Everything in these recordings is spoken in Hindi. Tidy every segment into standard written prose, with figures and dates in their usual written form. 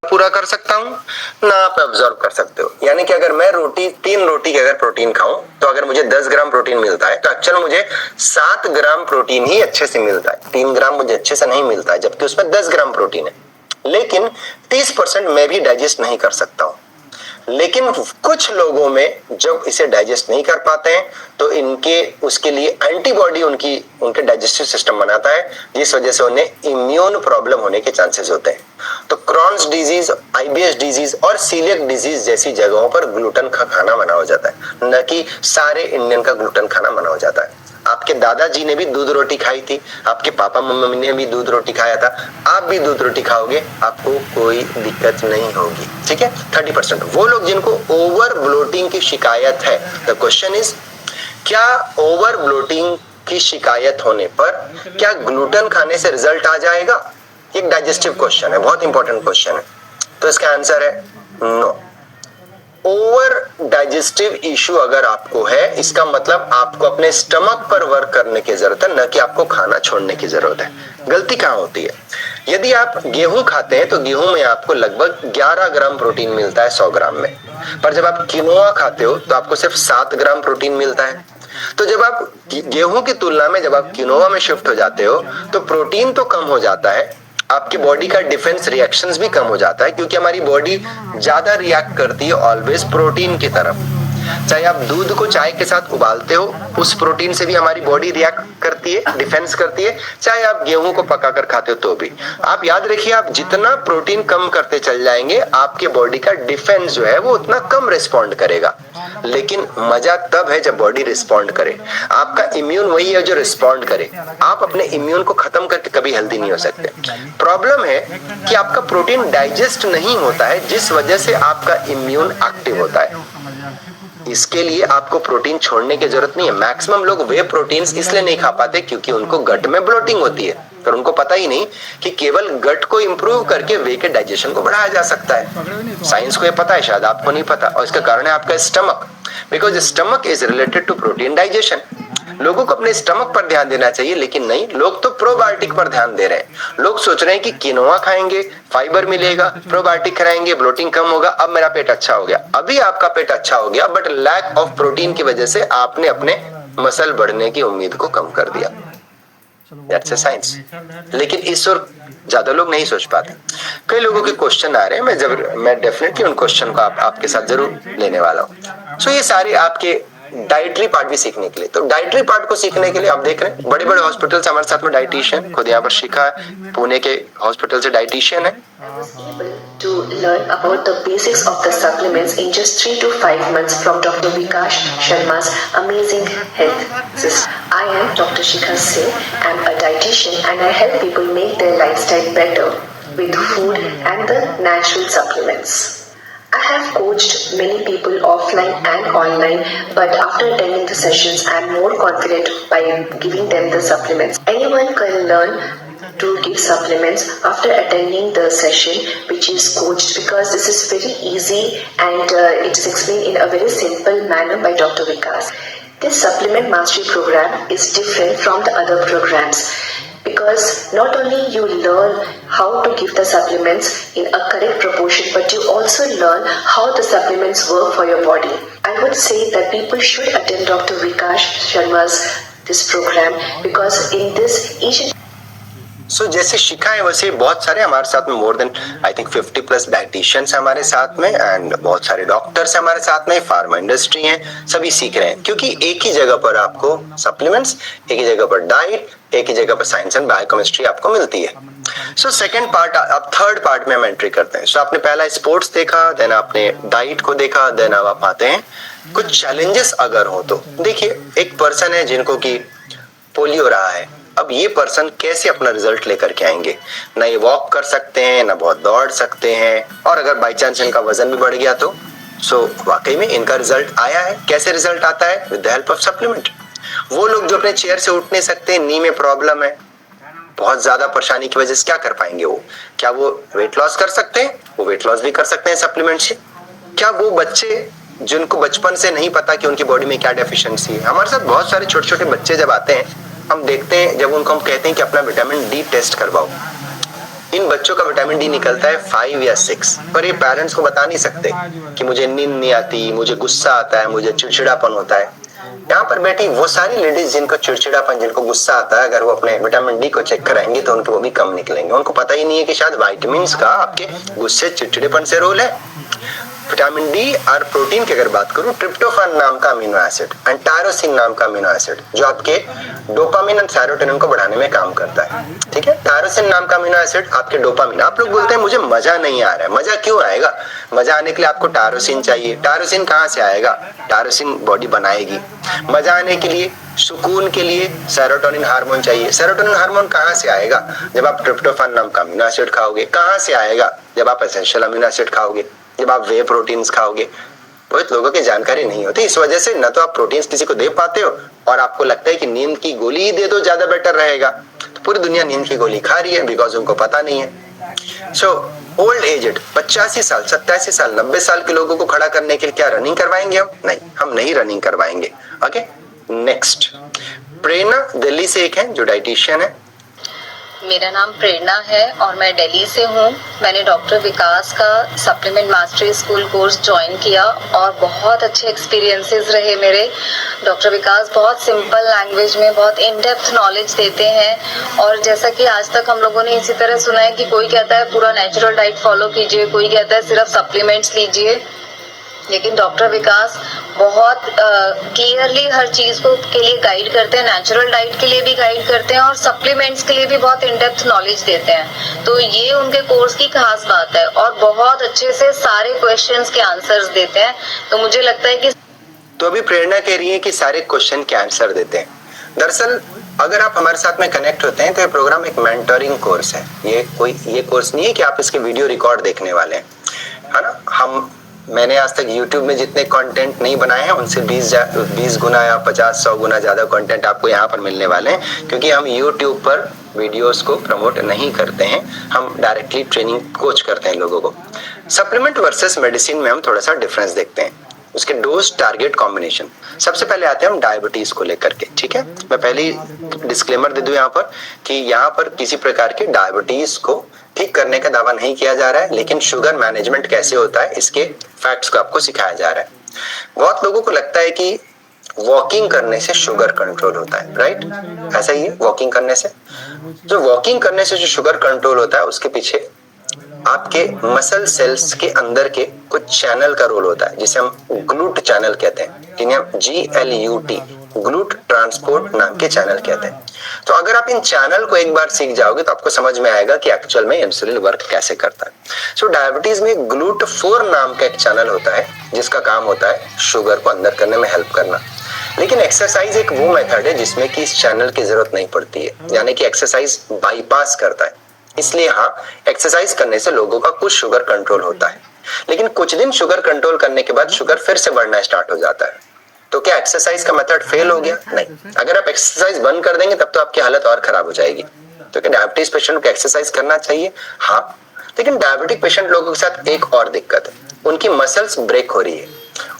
पूरा कर सकता हूँ ना आप एब्जॉर्ब कर सकते हो। यानी कि अगर मैं तीन रोटी के अगर प्रोटीन खाऊं तो अगर मुझे 10 ग्राम प्रोटीन मिलता है तो एक्चुअल मुझे 7 ग्राम प्रोटीन ही अच्छे से मिलता है, 3 ग्राम मुझे अच्छे से नहीं मिलता है, जबकि उसमें 10 ग्राम प्रोटीन है। लेकिन 30% मैं भी डाइजेस्ट नहीं कर सकता हूँ। लेकिन कुछ लोगों में जब इसे डाइजेस्ट नहीं कर पाते हैं तो इनके उसके लिए एंटीबॉडी उनके डाइजेस्टिव सिस्टम बनाता है, जिस वजह से उन्हें इम्यून प्रॉब्लम होने के चांसेस होते हैं। तो क्रॉन्स डिजीज, आईबीएस डिजीज और सीलियक डिजीज जैसी जगहों पर ग्लूटेन का खाना मना हो जाता है, न कि सारे इंडियन का ग्लूटेन खाना मना हो जाता है। आपके दादाजी ने भी दूध रोटी खाई थी, आपके पापा मम्मी ने भी दूध रोटी खाया था, आप भी दूध रोटी खाओगे, आपको कोई दिक्कत नहीं होगी। ठीक है। 30% वो लोग जिनको ओवर ब्लोटिंग की शिकायत है, द क्वेश्चन इज क्या ओवर ब्लोटिंग की शिकायत होने पर क्या ग्लूटेन खाने से रिजल्ट आ जाएगा? एक डाइजेस्टिव क्वेश्चन है, बहुत इंपॉर्टेंट क्वेश्चन है। तो इसका आंसर है नो। ओवर डाइजेस्टिव इशू अगर आपको है, इसका मतलब आपको अपने स्टमक पर वर्क करने की जरूरत है, न कि आपको खाना छोड़ने की जरूरत है। गलती कहाँ होती है? यदि आप गेहूं खाते हैं तो गेहूं में आपको लगभग 11 ग्राम प्रोटीन मिलता है 100 ग्राम में, पर जब आप किनोआ खाते हो तो आपको सिर्फ 7 ग्राम प्रोटीन मिलता है। तो जब आप गेहूं की तुलना में जब आप किनोआ में शिफ्ट हो जाते हो तो प्रोटीन तो कम हो जाता है, आपकी बॉडी का डिफेंस रिएक्शंस भी कम हो जाता है, क्योंकि हमारी बॉडी ज्यादा रिएक्ट करती है ऑलवेज प्रोटीन की तरफ। चाहे आप दूध को चाय के साथ उबालते हो, उस प्रोटीन से भी हमारी बॉडी रिएक्ट करती है, डिफेंस करती है। चाहे आप गेहूं को पकाकर खाते हो तो भी। आप याद रखिए, आप जितना प्रोटीन कम करते चल जाएंगे, आपके बॉडी का डिफेंस जो है वो उतना कम रिस्पॉन्ड करेगा। लेकिन मजा तब है जब बॉडी रिस्पॉन्ड करे। आपका इम्यून वही है जो रिस्पॉन्ड करे। आप अपने इम्यून को खत्म करके कभी हेल्दी नहीं हो सकते। प्रॉब्लम है कि आपका प्रोटीन डाइजेस्ट नहीं होता है, जिस वजह से आपका इम्यून एक्टिव होता है। इसके लिए आपको प्रोटीन छोड़ने की जरूरत नहीं है। मैक्सिमम लोग वे प्रोटीन्स इसलिए नहीं खा पाते क्योंकि उनको गट में ब्लोटिंग होती है, पर उनको पता ही नहीं कि केवल गट को इंप्रूव करके वे के डाइजेशन को बढ़ाया जा सकता है। साइंस को ये पता है, शायद आपको नहीं पता, और इसका कारण है आपका stomach, because stomach is related to protein digestion. लोगों को अपने स्टमक पर ध्यान देना चाहिए, लेकिन नहीं, लोग तो प्रोबायोटिक पर ध्यान दे रहे हैं। लोग सोच रहे हैं कि किनोआ खाएंगे फाइबर मिलेगा, प्रोबायोटिक खाएंगे ब्लोटिंग कम होगा, अब मेरा पेट अच्छा हो गया। अभी आपका पेट अच्छा हो गया, बट लैक ऑफ प्रोटीन की वजह से आपने अपने मसल बढ़ने की उम्मीद को कम कर दिया। That's a science. लेकिन इस और ज्यादा लोग नहीं सोच पाते। कई लोगों के क्वेश्चन आ रहे हैं, मैं डेफिनेटली उन क्वेश्चन को आपके साथ जरूर लेने वाला हूँ। सो ये सारे आपके डाइटरी पार्ट भी सीखने के लिए, तो डाइटरी पार्ट को सीखने के लिए आप देख रहे हैं बड़े बड़े हॉस्पिटल से हमारे साथ में डाइटिशियन, खुद यहाँ पर शिखा है, पुणे के हॉस्पिटल से डाइटिशियन है। To learn about the basics of the supplements in just 3 to 5 months from Dr. Vikash Sharma's amazing health system. I am Dr. Shikha Singh. I'm a dietitian and I help people make their lifestyle better with food and the natural supplements. I have coached many people offline and online, but after attending the sessions, I am more confident by giving them the supplements. Anyone can learn to give supplements after attending the session which is coached, because this is very easy and it is explained in a very simple manner by Dr. Vikas. This supplement mastery program is different from the other programs, because not only you learn how to give the supplements in a correct proportion, but you also learn how the supplements work for your body. I would say that people should attend Dr. Vikash Sharma's this program, because in this each सो जैसे शिखा है वैसे बहुत सारे हमारे साथ में, more than I think 50+ dietitians हमारे साथ में, एंड बहुत सारे डॉक्टर्स हमारे साथ में, फार्मा इंडस्ट्री हैं, सभी सीख रहे हैं। क्योंकि एक ही जगह पर आपको सप्लीमेंट्स, एक ही जगह पर डाइट, एक ही जगह पर साइंस एंड बायोकेमिस्ट्री आपको मिलती है। सो सेकंड पार्ट, अब थर्ड पार्ट में हम एंट्री करते हैं। सो आपने पहला स्पोर्ट्स देखा, देन आपने डाइट को देखा, देन अब आप आते हैं कुछ चैलेंजेस अगर हो तो। देखिए, एक पर्सन है जिनको की पोलियो रहा है, अब ये पर्सन कैसे अपना रिजल्ट लेकर के आएंगे? ना ये वॉक कर सकते हैं, ना बहुत दौड़ सकते हैं, और अगर बाई चांस इनका वजन भी बढ़ गया तो वाकई में इनका रिजल्ट आया है। कैसे रिजल्ट आता है? With the help of supplement. वो लोग जो अपने चेयर से उठ नहीं सकते, नी में प्रॉब्लम है, बहुत ज्यादा परेशानी की वजह से क्या कर पाएंगे वो? क्या वो वेट लॉस कर सकते हैं? वो वेट लॉस भी कर सकते हैं सप्लीमेंट से। क्या वो बच्चे जिनको बचपन से नहीं पता कि उनकी बॉडी में क्या डेफिशिएंसी है, हमारे साथ बहुत सारे छोटे छोटे बच्चे जब आते हैं, हम देखते हैं, जब उनको हम कहते हैं कि अपना विटामिन डी टेस्ट करवाओ, इन बच्चों का विटामिन डी निकलता है 5 या 6, पर ये पेरेंट्स को बता नहीं सकते कि मुझे नींद नहीं आती, मुझे गुस्सा आता है, मुझे चिड़चिड़ापन होता है। यहाँ पर बैठी वो सारी लेडीज जिनको चिड़चिड़ापन, जिनको गुस्सा आता है, अगर वो अपने विटामिन डी को चेक कराएंगे तो उनके वो भी कम निकलेंगे। उनको पता ही नहीं है कि शायद विटामिन का आपके गुस्से चिड़चिड़ेपन से रोल है। विटामिन डी और प्रोटीन की अगर बात करूं, ट्रिप्टोफान नाम का अमीनो एसिड एंड टायरोसिन नाम का अमीनो एसिड जो आपके डोपामिन एंड सेरोटोनिन को बढ़ाने में काम करता है। ठीक है, टायरोसिन नाम का अमीनो एसिड आपके डोपामिन। आप लोग बोलते हैं मुझे मजा नहीं आ रहा है, मजा क्यों आएगा? मजा आने के लिए आपको टायरोसिन चाहिए। टायरोसिन कहाँ से आएगा? टायरोसिन बॉडी बनाएगी। मजा आने के लिए, सुकून के लिए सेरोटोनिन हार्मोन चाहिए। सेरोटोनिन हार्मोन कहाँ से आएगा? जब आप ट्रिप्टोफान नाम का अमीनो एसिड खाओगे। कहाँ से आएगा? जब आप एसेंशियल अमीनो एसिड खाओगे, जब आप वे प्रोटीन्स खाओगे। बहुत लोगों की जानकारी नहीं होती, इस वजह से न तो आप प्रोटीन्स किसी को दे पाते हो और आपको लगता है कि नींद की गोली ही दे दो, ज्यादा बेटर रहेगा। तो पूरी दुनिया नींद की गोली खा रही है बिकॉज उनको पता नहीं है। सो ओल्ड एजेड 85 साल, 87 साल, 90 साल के लोगों को खड़ा करने के लिए क्या रनिंग करवाएंगे हम? नहीं, हम नहीं रनिंग करवाएंगे। ओके, नेक्स्ट प्रेरणा दिल्ली से एक है जो डाइटिशियन है। मेरा नाम प्रेरणा है और मैं दिल्ली से हूँ। मैंने डॉक्टर विकास का supplement mastery school course join किया और बहुत अच्छे एक्सपीरियंसेस रहे मेरे। डॉक्टर विकास बहुत सिंपल लैंग्वेज में बहुत इन डेप्थ नॉलेज देते हैं। और जैसा कि आज तक हम लोगों ने इसी तरह सुना है कि कोई कहता है पूरा नेचुरल डाइट फॉलो कीजिए, कोई कहता है सिर्फ सप्लीमेंट्स लीजिए, लेकिन डॉक्टर विकास बहुत क्लियरली हर चीज को के लिए गाइड करते हैं। नेचुरल डाइट के लिए भी गाइड करते हैं और सप्लीमेंट्स के लिए भी बहुत इन डेप्थ नॉलेज देते हैं। तो ये उनके कोर्स की खास बात है और बहुत अच्छे से सारे क्वेश्चंस के आंसर्स देते हैं। तो मुझे लगता है कि तो अभी प्रेरणा कह रही है कि सारे क्वेश्चन के आंसर देते हैं। दरअसल अगर आप हमारे साथ में कनेक्ट होते हैं तो ये प्रोग्राम एक मेंटरिंग कोर्स है। ये कोर्स नहीं है कि आप इसके वीडियो रिकॉर्ड देखने वाले हैं, है ना। मैंने आज तक YouTube में जितने कंटेंट नहीं बनाए हैं उनसे 20 गुना या 50-100 गुना ज्यादा कंटेंट आपको यहाँ पर मिलने वाले हैं, क्योंकि हम YouTube पर वीडियोस को प्रमोट नहीं करते हैं, हम डायरेक्टली ट्रेनिंग कोच करते हैं लोगों को। सप्लीमेंट वर्सेस मेडिसिन में हम थोड़ा सा डिफरेंस देखते हैं, उसके डोज टारगेट कॉम्बिनेशन। सबसे पहले आते हैं हम डायबिटीज को लेकर के। ठीक है, मैं पहले ही डिस्क्लेमर दे दूं यहाँ पर कि यहाँ पर किसी प्रकार के डायबिटीज को ठीक करने का दावा नहीं किया जा रहा है, लेकिन शुगर मैनेजमेंट कैसे होता है इसके फैक्ट्स को आपको सिखाया जा रहा है। बहुत लोगों को लगता है कि वॉकिंग करने से शुगर कंट्रोल होता है, राइट? ऐसा ही है, वॉकिंग करने से जो शुगर कंट्रोल होता है उसके पीछे आपके मसल सेल्स के अंदर के कुछ चैनल का रोल होता है, जिसे हम ग्लूट चैनल कहते हैं, जिन्हें हम GLUT ग्लूट ट्रांसपोर्ट नाम के चैनल कहते हैं। तो अगर आप इन चैनल को एक बार सीख जाओगे तो आपको समझ में आएगा कि एक्चुअल में इंसुलिन वर्क कैसे करता है। सो डायबिटीज में GLUT4 नाम का एक चैनल होता है जिसका काम होता है शुगर को अंदर करने में हेल्प करना। लेकिन एक्सरसाइज एक वो मेथड है जिसमें कि इस चैनल की जरूरत नहीं पड़ती है, यानी कि एक्सरसाइज बाईपास करता है। इसलिए हाँ, एक्सरसाइज करने से लोगों का कुछ शुगर कंट्रोल होता है, लेकिन कुछ दिन शुगर कंट्रोल करने के बाद शुगर फिर से बढ़ना स्टार्ट हो जाता है। तो क्या एक्सरसाइज का मेथड फेल हो गया? नहीं। अगर आप एक्सरसाइज बंद कर देंगे तब तो आपकी हालत और खराब हो जाएगी। तो क्या डायबिटीज पेशेंट को एक्सरसाइज करना चाहिए? हाँ, लेकिन डायबिटिक पेशेंट लोगों के साथ एक और दिक्कत है, उनकी मसल्स ब्रेक हो रही है,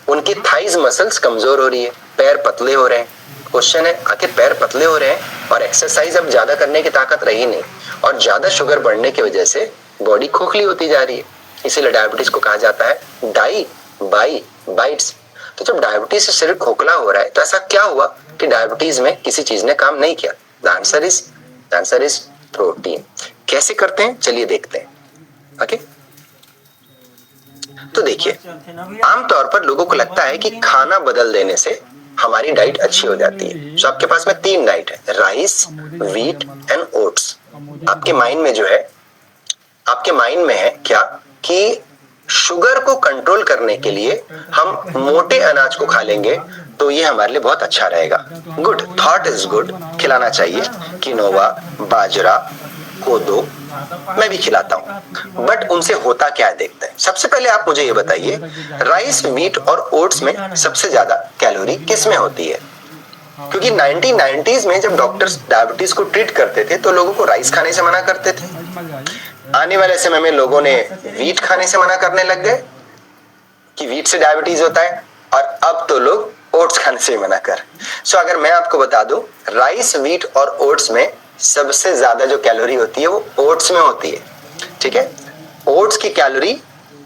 उनकी थाइज मसल्स कमजोर हो रही है, पैर पतले हो रहे हैं। क्वेश्चन है, आखिर पैर पतले हो रहे हैं और एक्सरसाइज अब ज्यादा करने की ताकत रही नहीं और ज्यादा शुगर बढ़ने की वजह से बॉडी खोखली होती जा रही है। इसीलिए डायबिटीज को कहा जाता है डायबिटीज। तो जब डायबिटीज से शरीर खोखला हो रहा है तो ऐसा क्या हुआ कि डायबिटीज में किसी चीज ने काम नहीं किया? The answer is protein. कैसे करते हैं चलिए देखते हैं। ओके, तो देखिए, आमतौर पर लोगों को लगता है कि खाना बदल देने से हमारी डाइट अच्छी हो जाती है। तो आपके पास में 3 डाइट है, राइस, व्हीट एंड ओट्स। आपके माइंड में है क्या कि शुगर को कंट्रोल करने के लिए हम मोटे अनाज को खा लेंगे तो ये हमारे लिए बहुत अच्छा रहेगा। गुड, थॉट इज गुड, खिलाना चाहिए। किनोवा, बाजरा, कोदो मैं भी खिलाता हूँ, बट उनसे होता क्या है देखते हैं। सबसे पहले आप मुझे ये बताइए, राइस, व्हीट और ओट्स में सबसे ज्यादा कैलोरी किस में होती है? क्योंकि 1990s में जब डॉक्टर्स डायबिटीज को ट्रीट करते थे तो लोगों को राइस खाने से मना करते थे। आने वाले समय में लोगों ने व्हीट खाने से मना करने लग गए कि व्हीट से डायबिटीज होता है, और अब तो लोग ओट्स खाने से मना कर। सो अगर मैं आपको बता दूं, राइस, व्हीट और ओट्स में सबसे ज्यादा जो कैलोरी होती है वो ओट्स में होती है। ठीक है। ओट्स की कैलोरी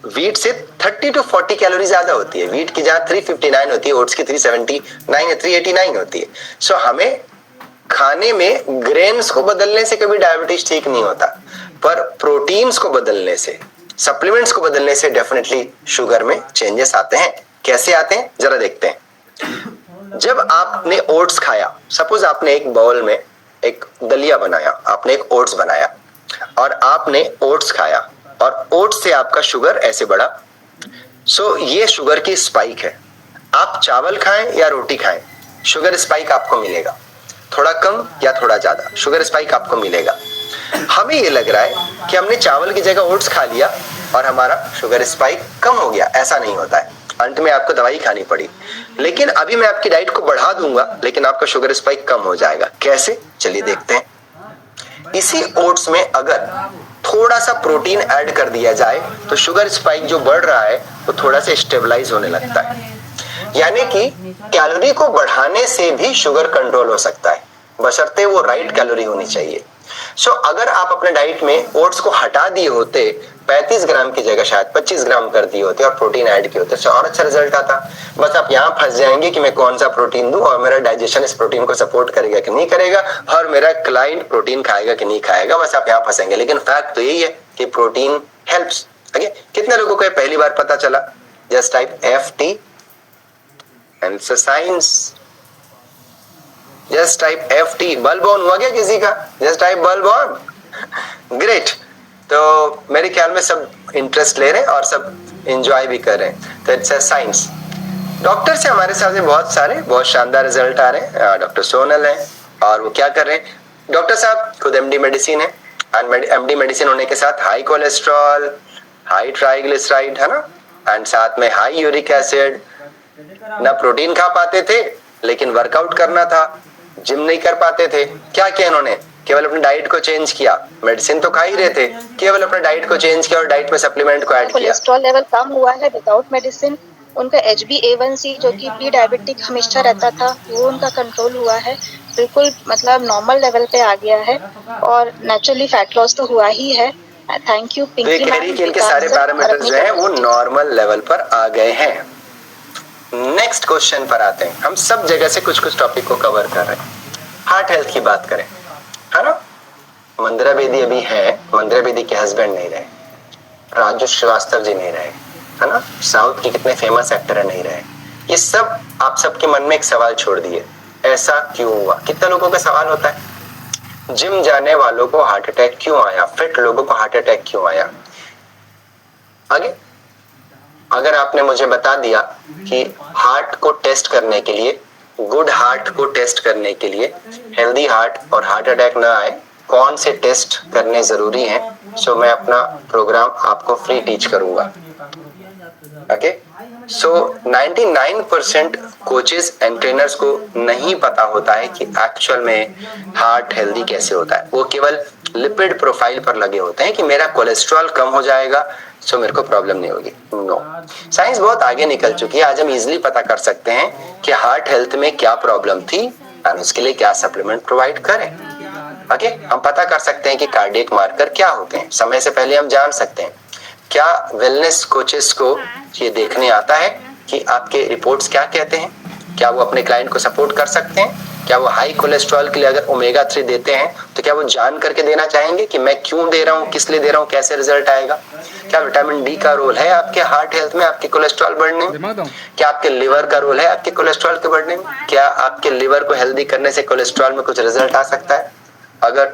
वीट से 30 to 40 कैलोरी ज्यादा होती है। वीट की जहां 359 होती है, ओट्स की 379 या 389 होती है। सो हमें खाने में ग्रेन्स को बदलने से कभी डायबिटीज ठीक नहीं होता, पर प्रोटीन्स को बदलने से, सप्लीमेंट्स को बदलने से डेफिनेटली शुगर में चेंजेस आते हैं। कैसे आते हैं जरा देखते हैं। जब आपने ओट्स खाया, सपोज आपने एक बाउल में एक दलिया बनाया, आपने एक ओट्स बनाया और आपने ओट्स खाया और ओट्स से आपका शुगर ऐसे बढ़ा। सो ये शुगर की स्पाइक है। आप चावल खाएं या रोटी खाएं, शुगर स्पाइक आपको मिलेगा, थोड़ा कम या थोड़ा ज्यादा शुगर स्पाइक आपको मिलेगा। हमें ये लग रहा है कि हमने चावल की जगह ओट्स खा लिया और हमारा शुगर स्पाइक कम हो गया। ऐसा नहीं होता है, अंत में आपको दवाई खानी पड़ी। लेकिन अभी मैं आपकी डाइट को बढ़ा दूंगा लेकिन आपका शुगर स्पाइक कम हो जाएगा। कैसे, चलिए देखते हैं। इसी ओट्स में अगर थोड़ा सा प्रोटीन ऐड कर दिया जाए तो शुगर स्पाइक जो बढ़ रहा है वो थोड़ा सा स्टेबलाइज होने लगता है। यानी कि कैलोरी को बढ़ाने से भी शुगर कंट्रोल हो सकता है, बशर्ते वो राइट कैलोरी होनी चाहिए। सो अगर आप अपने डाइट में ओट्स को हटा दिए होते, 35 ग्राम की जगह शायद 25 ग्राम कर दिए होते और प्रोटीन ऐड किए होते तो और अच्छा रिजल्ट आता। बस आप यहाँ फंस जाएंगे कि मैं कौन सा प्रोटीन दूं और मेरा डाइजेशन इस प्रोटीन को सपोर्ट करेगा कि नहीं करेगा और मेरा क्लाइंट प्रोटीन खाएगा कि नहीं खाएगा, बस आप यहाँ फंसेंगे। लेकिन फैक्ट तो यही है कि प्रोटीन हेल्प्स। ओके, कितने लोगों को पहली बार पता चला? Just type FT and science. Just type FT। Bulb on हुआ क्या किसी का? Just type bulb on. Great. तो मेरे ख्याल में सब इंटरेस्ट ले रहे हैं और सब एंजॉय भी कर रहे हैं, तो इट्स अ साइंस। डॉक्टर से हमारे साथ में बहुत शानदार रिजल्ट आ रहे हैं। डॉक्टर सोनल हैं और वो क्या कर रहे हैं? डॉक्टर साहब खुद MD मेडिसिन है एंड MD मेडिसिन होने के साथ हाई कोलेस्ट्रॉल, हाई ट्राइग्लिसराइड, है ना, एंड साथ में हाई यूरिक एसिड। ना प्रोटीन खा पाते थे लेकिन वर्कआउट करना था, जिम नहीं कर पाते थे। क्या किया इन्होंने? केवल अपनी डाइट को चेंज किया। मेडिसिन तो खा ही रहे थे, केवल अपने डाइट को चेंज किया और डाइट में सप्लीमेंट को ऐड किया। कोलेस्ट्रॉल लेवल कम हुआ है विदाउट मेडिसिन। उनका HbA1c जो कि प्री डायबिटिक हमेशा रहता था वो उनका कंट्रोल हुआ है, बिल्कुल मतलब नॉर्मल लेवल पे आ गया है और नेचुरली फैट लॉस तो हुआ ही है। Thank you Pinky ma'am. इनके सारे पैरामीटर्स जो हैं वो नॉर्मल लेवल पर आ गए हैं। नेक्स्ट क्वेश्चन पर आते हैं। हम सब जगह से कुछ कुछ टॉपिक को कवर कर रहे हैं। हार्ट हेल्थ की बात करें, है ना। मंदिरा बेदी अभी है, मंदिरा बेदी के हस्बैंड नहीं रहे, राजू श्रीवास्तव जी नहीं रहे, है ना, साउथ के कितने फेमस एक्टर नहीं रहे। ये सब आप सबके मन में एक सवाल छोड़ दिए, ऐसा क्यों हुआ? कितने लोगों का सवाल होता है, जिम जाने वालों को हार्ट अटैक क्यों आया, फिट लोगों को हार्ट अटैक क्यों आया? आगे अगर आपने मुझे बता दिया कि हार्ट को टेस्ट करने के लिए, गुड हार्ट को टेस्ट करने के लिए, हेल्दी हार्ट और हार्ट अटैक ना आए, कौन से टेस्ट करने जरूरी हैं, सो मैं अपना प्रोग्राम आपको फ्री टीच करूंगा। Okay, so 99% coaches and trainers को नहीं पता होता है कि एक्चुअल में हार्ट हेल्दी कैसे होता है। वो केवल लिपिड प्रोफाइल पर लगे होते हैं कि मेरा कोलेस्ट्रॉल कम हो जाएगा सो मेरे को प्रॉब्लम नहीं होगी। नो, साइंस बहुत आगे निकल चुकी है। आज हम इजीली पता कर सकते हैं कि हार्ट हेल्थ में क्या प्रॉब्लम थी और उसके लिए क्या सप्लीमेंट प्रोवाइड करें। ओके, हम पता कर सकते हैं कि कार्डियक मार्कर क्या होते हैं, समय से पहले हम जान सकते हैं। क्या वेलनेस कोचेस को ये देखने आता है कि आपके रिपोर्ट्स क्या कहते हैं, क्या वो अपने क्लाइंट को सपोर्ट कर सकते हैं? क्या वो हाई कोलेस्ट्रॉल के लिए अगर ओमेगा 3 देते हैं तो क्या वो जान करके देना चाहेंगे कि मैं क्यों दे रहा हूँ, किस लिए दे रहा हूँ, कैसे रिजल्ट आएगा? क्या विटामिन डी का रोल है आपके हार्ट हेल्थ में, आपके कोलेस्ट्रॉल बढ़ने में? क्या आपके लिवर का रोल है आपके कोलेस्ट्रॉल के बढ़ने में? क्या आपके लिवर को हेल्दी करने से कोलेस्ट्रॉल में कुछ रिजल्ट आ सकता है? अगर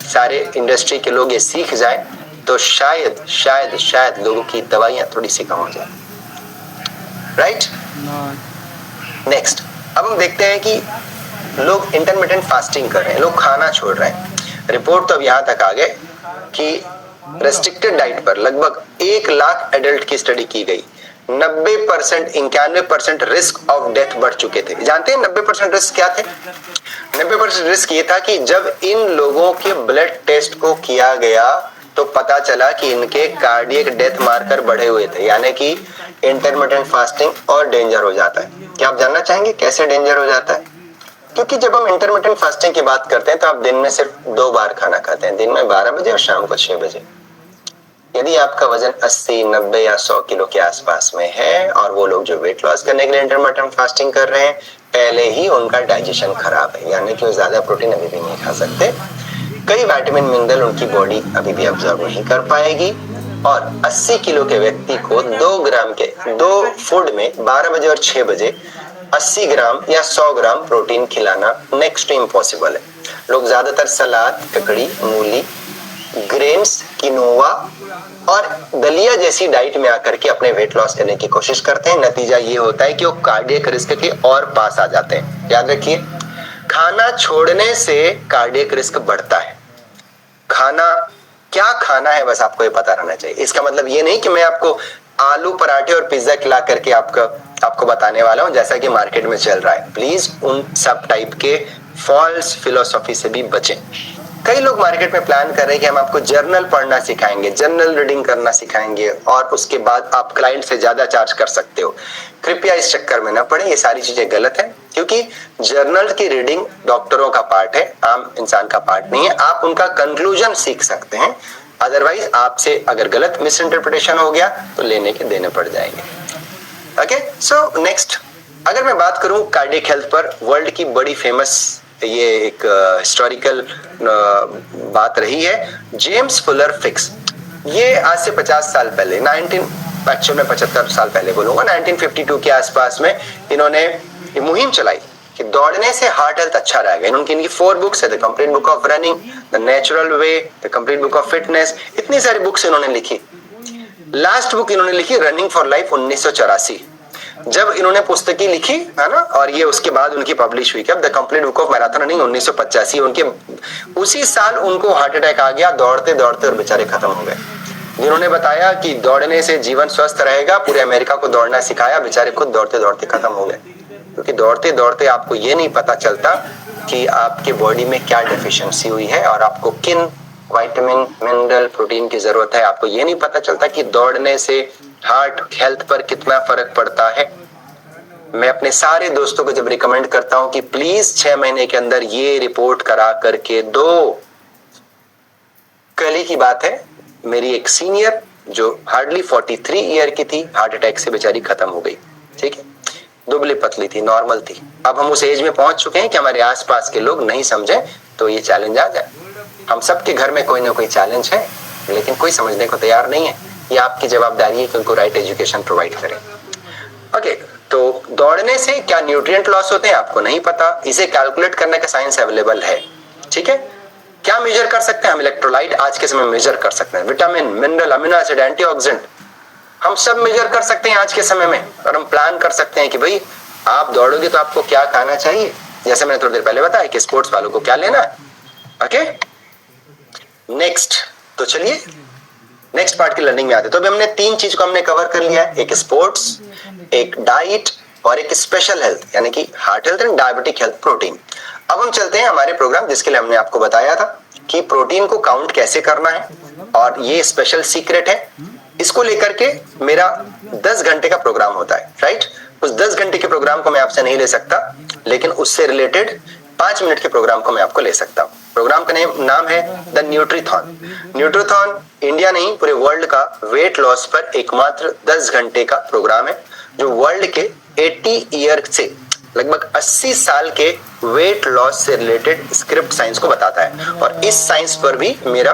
सारे इंडस्ट्री के लोग ये सीख जाए तो शायद शायद शायद लोगों की दवाइयां थोड़ी सी कम हो जाए। राइट, नेक्स्ट अब हम देखते हैं कि लोग इंटरमिटेंट फास्टिंग कर रहे हैं, लोग खाना छोड़ रहे हैं। रिपोर्ट तो अब यहाँ तक आ गए कि रेस्ट्रिक्टेड डाइट पर लगभग 1 लाख एडल्ट की स्टडी की गई। 90% 91% रिस्क ऑफ डेथ बढ़ चुके थे। जानते हैं 90% रिस्क क्या थे? 90% रिस्क ये था कि जब इन लोगों के ब्लड टेस्ट को किया गया तो पता चला कि इनके कार्डियक डेथ मार्कर बढ़े हुए थे। यानी कि इंटरमिटेंट फास्टिंग और डेंजर हो जाता है। क्या आप जानना चाहेंगे कैसे डेंजर हो जाता है? क्योंकि जब हम इंटरमिटेंट फास्टिंग की बात करते हैं तो आप दिन में सिर्फ 2 बार खाना खाते हैं, दिन में 12 बजे और शाम को 6 बजे। यदि आपका वजन 80, 90 या 100 किलो के आसपास में है और वो लोग जो वेट लॉस करने के लिए इंटरमिटेंट फास्टिंग कर रहे हैं, पहले ही उनका डाइजेशन खराब है, यानी कि वो ज्यादा प्रोटीन अभी भी नहीं खा सकते। कई विटामिन मिनरल उनकी बॉडी अभी भी अब्सॉर्ब नहीं कर पाएगी और 80 किलो के व्यक्ति को 2 ग्राम के 2 फूड में 12 बजे और 6 बजे 80 ग्राम या 100 ग्राम प्रोटीन खिलाना नेक्स्ट टू इम्पॉसिबल है। लोग ज्यादातर सलाद, ककड़ी, मूली, ग्रेन्स, किनोवा और दलिया जैसी डाइट में आकर के अपने वेट लॉस करने की कोशिश करते हैं। नतीजा ये होता है कि वो कार्डियक रिस्क के और पास आ जाते हैं। याद रखिए, खाना छोड़ने से कार्डियक रिस्क बढ़ता है। खाना क्या खाना है बस आपको ये पता रहना चाहिए। इसका मतलब ये नहीं कि मैं आपको आलू पराठे और पिज्जा खिला करके आपको बताने वाला हूं जैसा कि मार्केट में चल रहा है। प्लीज उन सब टाइप के फॉल्स फिलोसॉफी से भी बचें। कई लोग मार्केट में प्लान कर रहे हैं कि हम आपको जर्नल पढ़ना सिखाएंगे, जर्नल रीडिंग करना सिखाएंगे और उसके बाद आप क्लाइंट से ज्यादा चार्ज कर सकते हो। कृपया इस चक्कर में ना पड़े, ये सारी चीजें गलत है, क्योंकि जर्नल की रीडिंग डॉक्टरों का पार्ट है, आम इंसान का पार्ट नहीं है। आप उनका कंक्लूजन सीख सकते हैं, अदरवाइज आपसे अगर गलत मिस इंटरप्रिटेशन हो गया तो लेने के देने पड़ जाएंगे। ओके, सो नेक्स्ट, अगर मैं बात करूं कार्डियक हेल्थ पर, वर्ल्ड की बड़ी फेमस ये एक हिस्टोरिकल बात रही है, जेम्स फुलर फिक्स। ये आज से 50 साल पहले, 75 साल पहले बोलूंगा, 1952 के आसपास में इन्होंने ये मुहिम चलाई कि दौड़ने से हार्ट हेल्थ अच्छा रहेगा। इनकी 4 बुक्स है, the complete book of running, the natural way, the complete book of fitness, इतनी सारी बुक्स इन्होंने लिखी। लास्ट बुक इन्होंने लिखी रनिंग फॉर लाइफ 1984। जब इन्होंने पुस्तकें लिखी है ना, और ये उसके बाद उनकी पब्लिश हुई the complete book of marathon running 1985। उनके उसी साल उनको हार्ट अटैक आ गया, दौड़ते दौड़ते और बेचारे खत्म हो गए। जिन्होंने बताया कि दौड़ने से जीवन स्वस्थ रहेगा, पूरे अमेरिका को दौड़ना सिखाया, बेचारे खुद दौड़ते दौड़ते खत्म हो गए। क्योंकि दौड़ते दौड़ते आपको ये नहीं पता चलता कि आपके बॉडी में क्या डेफिशिएंसी हुई है और आपको किन विटामिन, मिनरल, प्रोटीन की जरूरत है। आपको ये नहीं पता चलता कि दौड़ने से हार्ट हेल्थ पर कितना फर्क पड़ता है। मैं अपने सारे दोस्तों को जब रिकमेंड करता हूं कि प्लीज 6 महीने के अंदर ये रिपोर्ट करा करके दो। कल ही की बात है, मेरी एक सीनियर जो हार्डली 43 ईयर की थी, हार्ट अटैक से बेचारी खत्म हो गई। ठीक है, दुबली पतली थी, नॉर्मल थी। अब हम उस एज में पहुंच चुके हैं कि हमारे आसपास के लोग नहीं समझे तो ये चैलेंज आ जाए। हम सबके घर में कोई ना कोई चैलेंज है, लेकिन कोई समझने को तैयार नहीं है। ये आपकी जवाबदारी है कि उनको राइट एजुकेशन प्रोवाइड करें। ओके, तो दौड़ने से क्या न्यूट्रिएंट लॉस होते हैं आपको नहीं पता, इसे कैलकुलेट करने का साइंस अवेलेबल है। ठीक है, क्या मेजर कर सकते हैं हम? इलेक्ट्रोलाइट आज के समय में मेजर कर सकते हैं, vitamin, mineral, amino acid, antioxidant, हम सब मेजर कर सकते हैं आज के समय में। और हम प्लान कर सकते हैं कि भाई आप दौड़ोगे तो आपको क्या खाना चाहिए, जैसे मैंने थोड़ी देर पहले बताया कि स्पोर्ट्स वालों को क्या लेना है। ओके, नेक्स्ट, तो चलिए नेक्स्ट पार्ट की लर्निंग में आते। तो अभी हमने 3 चीज को हमने कवर कर लिया है, एक स्पोर्ट्स, एक डाइट और एक स्पेशल हेल्थ, यानी कि heart health and diabetic health, protein. अब हम चलते हैं हमारे प्रोग्राम, जिसके लिए हमने आपको बताया था कि प्रोटीन को काउंट कैसे करना है, और ये स्पेशल सीक्रेट है। इसको लेकर के मेरा 10 घंटे का प्रोग्राम होता है, राइट। उस 10 घंटे के प्रोग्राम को मैं आपसे नहीं ले सकता, लेकिन उससे रिलेटेड 5 मिनट के प्रोग्राम को मैं आपको ले सकता हूं। प्रोग्राम का नाम है द न्यूट्रीथॉन। न्यूट्रीथॉन इंडिया नहीं, पूरे वर्ल्ड का वेट लॉस पर एकमात्र 10 घंटे का प्रोग्राम है, जो वर्ल्ड के 80 ईयर से लगभग 80 साल के वेट लॉस से रिलेटेड स्क्रिप्ट साइंस को बताता है। और इस साइंस पर भी मेरा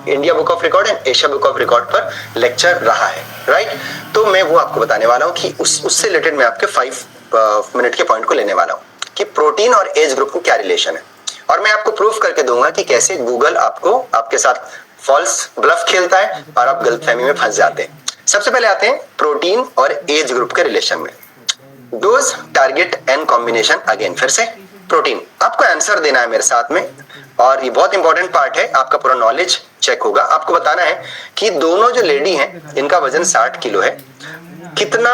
India book of record and Asia book of record पर लेक्चर रहा है, राइट। तो मैं वो आपको बताने वाला हूं कि उससे रिलेटेड मैं आपके 5 मिनट के पॉइंट को लेने वाला हूं कि प्रोटीन और एज ग्रुप को क्या रिलेशन है। और मैं आपको प्रूफ करके दूंगा कि कैसे गूगल आपको आपके साथ फॉल्स ब्लफ खेलता है और आप गलतफहमी में फंस जाते हैं। सबसे पहले आते हैं प्रोटीन और एज ग्रुप के रिलेशन में। Dose, target and combination. Again फिर से प्रोटीन, आपको आंसर देना है मेरे साथ में, और ये बहुत इंपॉर्टेंट पार्ट है, आपका पूरा नॉलेज चेक होगा। आपको बताना है कि दोनों जो लेडी हैं इनका वजन 60 किलो है, कितना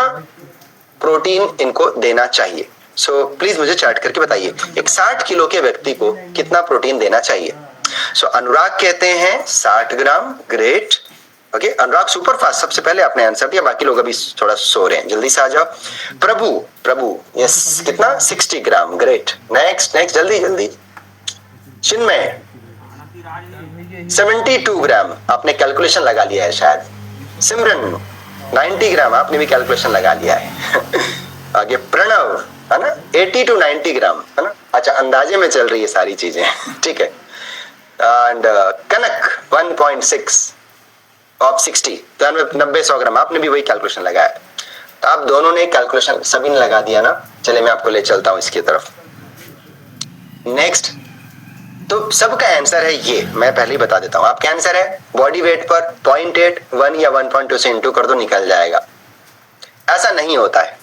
प्रोटीन इनको देना चाहिए। सो प्लीज मुझे चैट करके बताइए, एक 60 किलो के व्यक्ति को कितना प्रोटीन देना चाहिए। सो अनुराग कहते हैं 60 ग्राम, ग्रेट। ओके, अनुराग सुपर फास्ट, सबसे पहले आपने आंसर दिया, बाकी लोग अभी थोड़ा सो रहे हैं, जल्दी से आ जाओ। प्रभु यस, कितना 60 ग्राम, ग्रेट। नेक्स्ट जल्दी। चिन्मय 72 ग्राम आपने कैलकुलेशन लगा लिया है शायद। सिमरन 90 ग्राम आपने भी कैलकुलेशन लगा लिया है। आगे प्रणव है ना 80 to 90 ग्राम है ना। अच्छा अंदाजे में चल रही है सारी चीजें ठीक है। एंड कनक 1.6 ऑफ 60 तो 90-100 ग्राम आपने भी वही कैलकुलेशन लगाया। तो आप दोनों ने कैलकुलेशन सभी ने लगा दिया ना। चलिए मैं आपको ले चलता हूं इसकी तरफ। नेक्स्ट तो सबका आंसर है ये, मैं पहले ही बता देता हूं। आपका आंसर है बॉडी वेट पर 0.8 1 या 1.2 से इंटू कर दो निकल जाएगा। ऐसा नहीं होता है।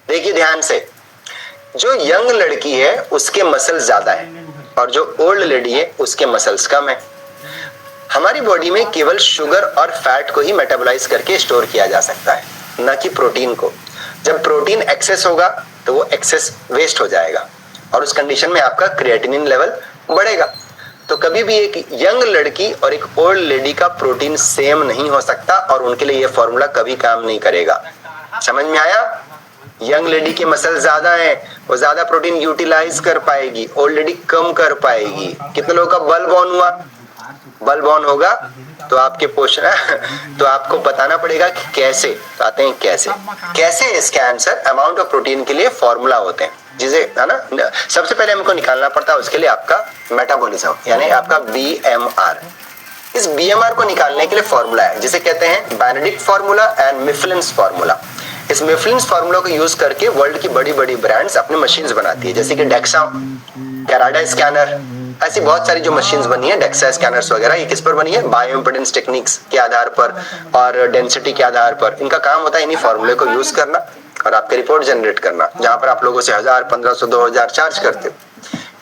देखिए ध्यान से, जो यंग लड़की है उसके मसल्स ज्यादा है और जो ओल्ड लेडी है उसके मसल्स कम है। हमारी बॉडी में केवल शुगर और फैट को ही मेटाबोलाइज करके स्टोर किया जा सकता है, न कि प्रोटीन को। जब प्रोटीन एक्सेस होगा तो वो एक्सेस वेस्ट हो जाएगा और उस कंडीशन में आपका क्रिएटिनिन लेवल बढ़ेगा। तो कभी भी एक यंग लड़की और एक ओल्ड लेडी का प्रोटीन सेम नहीं हो सकता और उनके लिए ये फॉर्मूला कभी काम नहीं करेगा। समझ में आया? यंग लेडी के मसल ज्यादा हैं, वो ज्यादा प्रोटीन यूटिलाइज कर पाएगी, ओल्ड लेडी कम कर पाएगी। कितने लोगों का बल बॉर्न हुआ? बल बॉर्न होगा तो आपके पोषण तो आपको बताना पड़ेगा कि कैसे। तो आते हैं कैसे इसके आंसर अमाउंट ऑफ प्रोटीन के लिए फॉर्मूला होते हैं, जिसे है ना सबसे पहले हमको निकालना पड़ता है। उसके लिए आपका मेटाबॉलिज्म यानी आपका BMR। इस BMR को निकालने के लिए फॉर्मूला है जिसे कहते हैं बेनेडिक्ट फॉर्मूला एंड मिफलिन्स फॉर्मूला। इस मिफलिन्स फॉर्मूला को यूज करके वर्ल्ड की बड़ी बड़ी ब्रांड्स अपने मशीन्स बनाती है, जैसे कि डेक्सा, कैराडा स्कैनर, ऐसी बहुत सारी जो मशीन्स बनी है, डेक्सा स्कैनर्स वगैरह। ये किस पर बनी है? बायो इम्पिडेंस टेक्निक्स के आधार पर और डेंसिटी के आधार पर। इनका काम होता है इन्हीं फॉर्मूले को यूज करना और आपके रिपोर्ट जनरेट करना, जहां पर आप लोगों से 1000, 1500, 2000 चार्ज करते हो।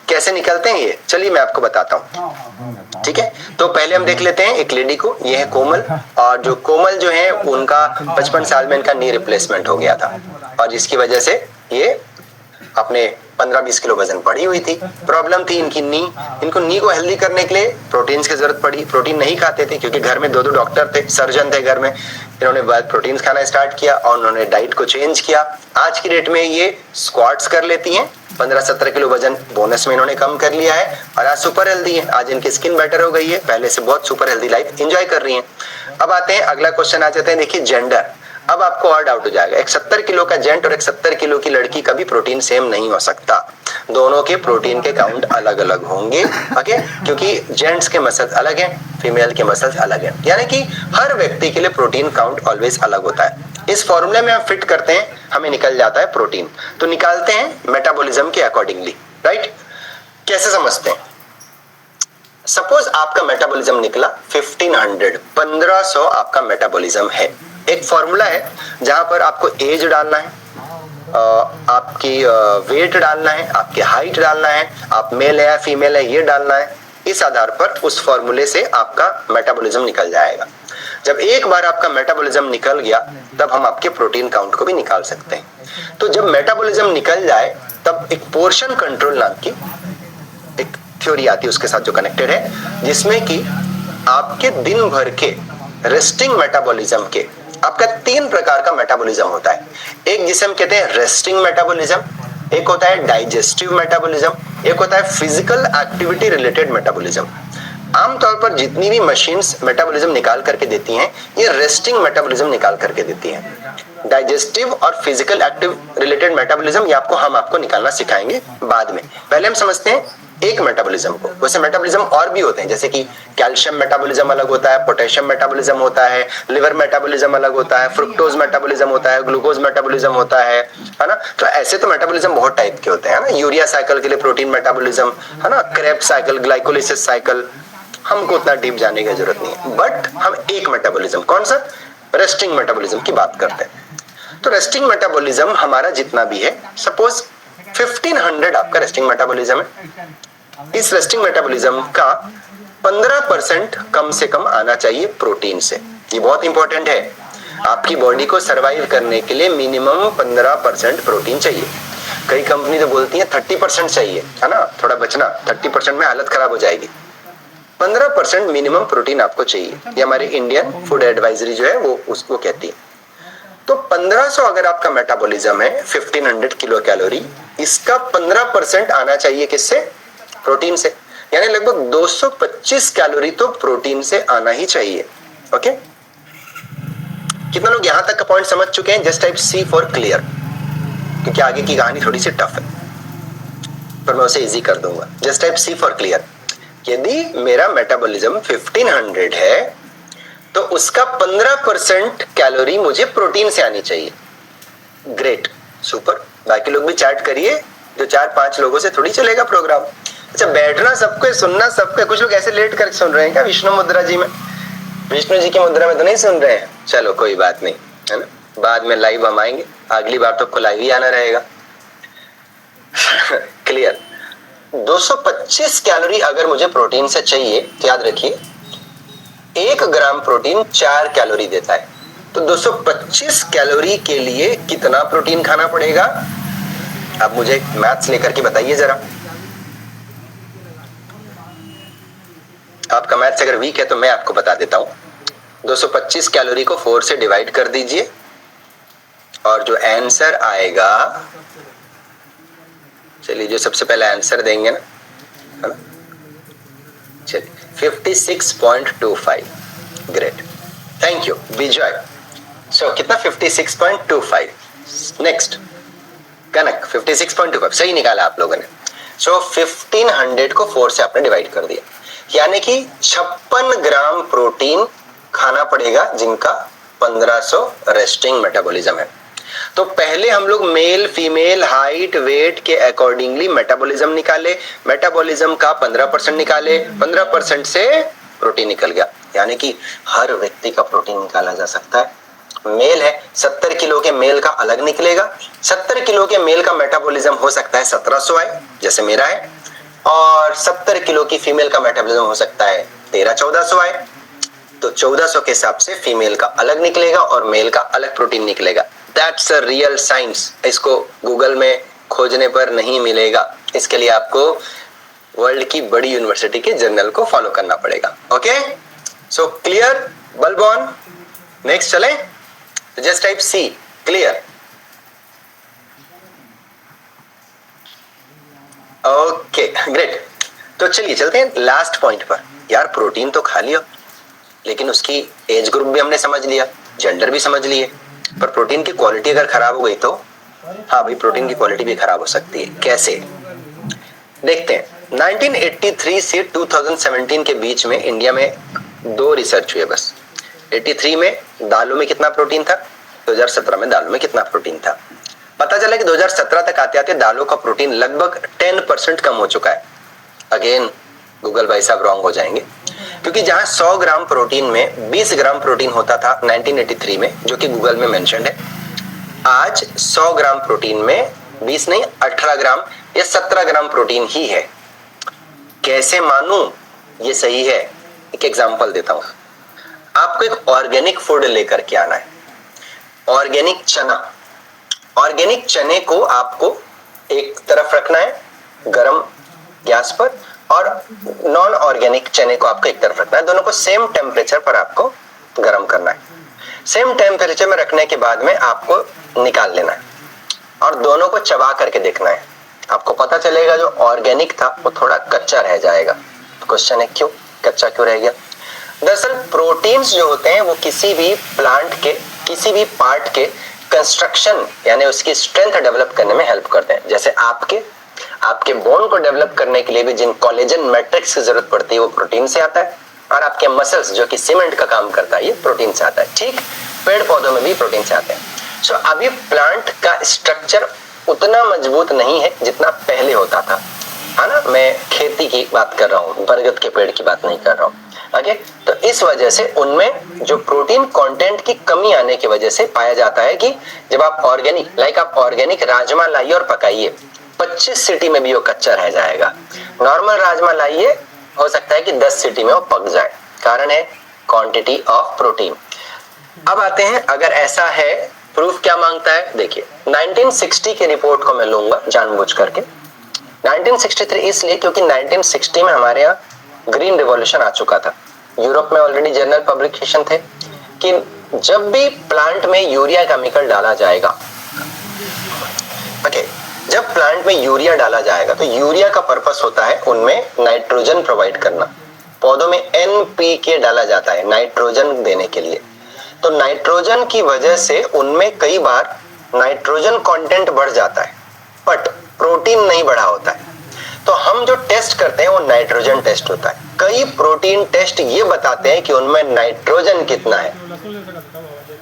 कैसे निकलते हैं ये, चलिए मैं आपको बताता हूँ। ठीक है, तो पहले हम देख लेते हैं एक लेडी को। ये है कोमल, और जो कोमल जो है उनका 55 साल में इनका नी रिप्लेसमेंट हो गया था और जिसकी वजह से ये अपने 15-20 किलो वजन बढ़ी हुई थी। प्रॉब्लम थी इनकी नी। इनको नी को हेल्दी करने के लिए प्रोटीन्स की जरूरत पड़ी। प्रोटीन नहीं खाते थे क्योंकि घर में 2 डॉक्टर थे, सर्जन थे घर में। इन्होंने बाद प्रोटीन्स खाना स्टार्ट किया और उन्होंने डाइट को चेंज किया। आज की डेट में ये स्क्वाट्स कर लेती हैं, 15-17 किलो वजन बोनस में इन्होंने कम कर लिया है और आज सुपर हेल्दी है। आज इनकी स्किन बेटर हो गई है, पहले से बहुत सुपर हेल्दी लाइफ एंजॉय कर रही हैं। अब आते हैं अगला क्वेश्चन आ जाते हैं। देखिए जेंडर, अब आपको और डाउट हो जाएगा। एक 70 किलो का जेंट और एक 70 किलो की लड़की का भी प्रोटीन सेम नहीं हो सकता। दोनों के प्रोटीन के काउंट अलग अलग होंगे, ओके, क्योंकि जेंट्स के मसल्स अलग हैं, फीमेल के मसल्स अलग हैं। यानी कि हर व्यक्ति के लिए प्रोटीन काउंट ऑलवेज अलग होता है। इस फॉर्मूले में हम फिट करते हैं, हमें निकल जाता है प्रोटीन। तो निकालते हैं मेटाबॉलिज्म के अकॉर्डिंगली, राइट? कैसे समझते हैं? सपोज आपका मेटाबॉलिज्म निकला 1500 आपका मेटाबॉलिज्म है। एक फॉर्मूला है जहां पर आपको एज डालना है, आपकी वेट डालना है, आपकी हाइट डालना है, आप मेल है या फीमेल है ये डालना है। इस आधार पर उस फॉर्मूले से आपका मेटाबॉलिज्म निकल जाएगा। जब एक बार आपका मेटाबॉलिज्म निकल गया तब हम आपके प्रोटीन काउंट को भी निकाल सकते हैं। तो जब मेटाबॉलिज्म निकल जाए तब एक पोर्शन कंट्रोल नाम की एक थ्योरी आती है उसके साथ जो कनेक्टेड है, जिसमें कि आपके दिन भर के रेस्टिंग मेटाबॉलिज्म के आपका 3 प्रकार का मेटाबॉलिज्म होता है। एक जिसे हम कहते हैं रेस्टिंग मेटाबॉलिज्म, एक होता है डाइजेस्टिव मेटाबॉलिज्म, एक होता है फिजिकल एक्टिविटी रिलेटेड मेटाबॉलिज्म। आमतौर पर जितनी भी मशीन्स मेटाबॉलिज्म निकाल करके देती हैं ये रेस्टिंग मेटाबॉलिज्म निकाल करके देती हैं। डाइजेस्टिव और फिजिकल एक्टिव रिलेटेड मेटाबॉलिज्म ये हम आपको निकालना सिखाएंगे बाद में। पहले हम समझते हैं एक मेटाबॉलिज्म को। वैसे मेटाबॉलिज्म और भी होते हैं, जैसे कि कैल्शियम मेटाबॉलिज्म अलग होता है, पोटेशियम मेटाबॉलिज्म होता है, लिवर मेटाबॉलिज्म अलग होता है, फ्रुक्टोज मेटाबॉलिज्म होता है, ग्लूकोज मेटाबॉलिज्म होता है ना। तो ऐसे तो मेटाबॉलिज्म बहुत टाइप के होते हैं ना। यूरिया साइकिल के लिए प्रोटीन मेटाबॉलिज्म है ना, क्रेब्स साइकिल, ग्लाइकोलिसिस साइकिल, हमको उतना डीप जाने की जरूरत नहीं है। बट हम एक मेटाबॉलिज्म, कौन सा? रेस्टिंग मेटाबॉलिज्म की बात करते हैं। तो रेस्टिंग मेटाबॉलिज्म हमारा जितना भी है, सपोज 1500 आपका रेस्टिंग मेटाबॉलिज्म है। इस रेस्टिंग मेटाबॉलिज्म का 15% कम से कम आना चाहिए प्रोटीन से। ये बहुत इंपॉर्टेंट है। आपकी बॉडी को सरवाइव करने के लिए मिनिमम 15% प्रोटीन चाहिए। कई कंपनी तो बोलती है 30% चाहिए, है ना, थोड़ा बचना, 30% में हालत खराब हो जाएगी। 15% मिनिमम प्रोटीन आपको चाहिए। ये हमारे इंडियन फूड एडवाइजरी जो है वो उसको कहती है। तो 1500 अगर आपका मेटाबॉलिज्म है, 1500 किलो कैलोरी, इसका 15% आना चाहिए किससे? प्रोटीन से। यानी लगभग 225 कैलोरी तो प्रोटीन से आना ही चाहिए। ओके, कितना लोग यहां तक का पॉइंट समझ चुके हैं? Just type C for clear, क्योंकि आगे की कहानी थोड़ी सी टफ है, पर मैं उसे इजी कर दूंगा। Just type C for clear. यदि मेरा मेटाबॉलिज्म 1500 है तो उसका 15% कैलोरी मुझे प्रोटीन से आनी चाहिए। Great, super. बाकी लोग भी चैट करिए, जो 4-5 लोगों से थोड़ी चलेगा प्रोग्राम। अच्छा, बैठना सबको, सुनना सबको। कुछ लोग ऐसे लेट कर सुन रहे हैं क्या विष्णु मुद्रा जी में? विष्णु जी की मुद्रा में तो नहीं सुन रहे हैं? चलो कोई बात नहीं, है ना, बाद में लाइव हम आएंगे, अगली बार तो आपको लाइव ही आना रहेगा। क्लियर। 225 कैलोरी अगर मुझे प्रोटीन से चाहिए तो याद रखिए 1 ग्राम प्रोटीन 4 कैलोरी देता है। तो 225 कैलोरी के लिए कितना प्रोटीन खाना पड़ेगा? अब मुझे मैथ्स लेकर के बताइए जरा। आपका मैथ्स अगर वीक है तो मैं आपको बता देता हूं। 225 कैलोरी को 4 से डिवाइड कर दीजिए और जो आंसर आएगा, चलिए जो सबसे पहले आंसर देंगे ना, है ना, चलिए 56.25। ग्रेट, थैंक यू विजय। सो कितना? 56.25। नेक्स्ट कनक 56.25 सही निकाला आप लोगों ने। सो 1500 को 4 से आपने डिवाइड कर दिया, यानी कि 56 ग्राम प्रोटीन खाना पड़ेगा जिनका 1500 रेस्टिंग मेटाबॉलिज्म है। तो पहले हम लोग मेल फीमेल हाइट वेट के अकॉर्डिंगली मेटाबॉलिज्म निकाले, मेटाबॉलिज्म का 15% निकाले, 15% से प्रोटीन निकल गया, यानी कि हर व्यक्ति का प्रोटीन निकाला जा सकता है। मेल है 70 किलो के मेल का अलग निकलेगा, 70 किलो के मेल का मेटाबॉलिज्म हो सकता है 1700 आए जैसे मेरा है, और 70 किलो की फीमेल का मेटाबॉलिज्म हो सकता है 1300-1400 आए। तो 1400 के हिसाब से फीमेल का अलग निकलेगा और मेल का अलग प्रोटीन निकलेगा। That's a real science. इसको गूगल में खोजने पर नहीं मिलेगा, इसके लिए आपको वर्ल्ड की बड़ी यूनिवर्सिटी के जर्नल को फॉलो करना पड़ेगा। Okay, so clear bulb on. Next चले, just type C clear. Okay great, तो चलिए चलते हैं लास्ट पॉइंट पर। यार प्रोटीन तो खा लिया, लेकिन उसकी एज ग्रुप भी हमने समझ लिया, जेंडर भी समझ लिए, पर प्रोटीन की क्वालिटी अगर खराब हो गई तो? हाँ भाई, प्रोटीन की क्वालिटी भी खराब हो सकती है। कैसे? देखते हैं। 1983 से 2017 के बीच में इंडिया में 2 रिसर्च हुए बस। 83 में दालों में कितना प्रोटीन था, 2017 में दालों में कितना प्रोटीन था। पता चला कि 2017 तक आते आते दालों का प्रोटीन लगभग 10% कम हो चुका है। अगेन गूगल भाई साहब रॉन्ग हो जाएंगे, क्योंकि जहां 100 ग्राम प्रोटीन में 20 ग्राम प्रोटीन होता था 1983 में, जो कि गूगल में मेंशन्ड है, आज 100 ग्राम प्रोटीन में 20 नहीं 18 ग्राम या 17 ग्राम प्रोटीन ही है। कैसे मानूं ये सही है? एक एग्जांपल देता हूं। आपको एक ऑर्गेनिक फूड लेकर के आना है, ऑर्गेनिक चना। ऑर्गेनिक चने को आपको एक तरफ रखना है गरम गैस पर, और नॉन ऑर्गेनिक चने को आपको एक तरफ रखना है। दोनों को सेम टेम्परेचर पर आपको गरम करना है। सेम टेम्परेचर में रखने के बाद में आपको निकाल लेना है और दोनों को चबा करके देखना है। आपको पता चलेगा जो ऑर्गेनिक था वो थोड़ा कच्चा रह जाएगा। क्वेश्चन है क्यों कच्चा क्यों रह गया? दरअसल प्रोटीन्स जो होते हैं वो किसी भी प्लांट के किसी भी पार्ट के कंस्ट्रक्शन यानी उसकी स्ट्रेंथ डेवलप करने में हेल्प करते हैं। जैसे आपके बोन को डेवलप करने के लिए भी जिन कोलेजन मैट्रिक्स की जरूरत पड़ती है वो प्रोटीन से आता है, और आपके मसल्स जो कि सीमेंट का काम करता है ये प्रोटीन से आता है। ठीक, पेड़ पौधों में भी प्रोटीन से आते हैं। सो अभी प्लांट का स्ट्रक्चर उतना मजबूत नहीं है जितना पहले होता था, है ना। मैं खेती की बात कर रहा हूँ, बरगद के पेड़ की बात नहीं कर रहा हूँ। ओके, तो इस वजह से उनमें जो प्रोटीन कंटेंट की कमी आने की वजह से पाया जाता है कि जब आप ऑर्गेनिक राजमा लाइए और पकाइए, 25 सीटी में भी वो कच्चा रह जाएगा। नॉर्मल राजमा लाइए, हो सकता है कि 10 सीटी में वो पक जाए। कारण है क्वांटिटी ऑफ प्रोटीन। अब आते हैं, अगर ऐसा है प्रूफ क्या मांगता है? देखिए 1960 की रिपोर्ट को मैं लूंगा जानबूझ करके। 1963 इसलिए क्योंकि 1960 में हमारे यहाँ ग्रीन रिवॉल्यूशन आ चुका था। यूरोप में ऑलरेडी जर्नल पब्लिकेशन थे कि जब भी प्लांट में यूरिया केमिकल डाला जाएगा, ओके, जब प्लांट में यूरिया डाला जाएगा तो यूरिया का पर्पस होता है उनमें नाइट्रोजन प्रोवाइड करना। पौधों में NPK डाला जाता है नाइट्रोजन देने के लिए। तो नाइट्रोजन की वजह से उनमें कई बार नाइट्रोजन कंटेंट बढ़ जाता है बट प्रोटीन नहीं बढ़ा होता है। तो हम जो टेस्ट करते हैं वो नाइट्रोजन टेस्ट होता है। कई प्रोटीन टेस्ट ये बताते हैं कि उनमें नाइट्रोजन कितना है,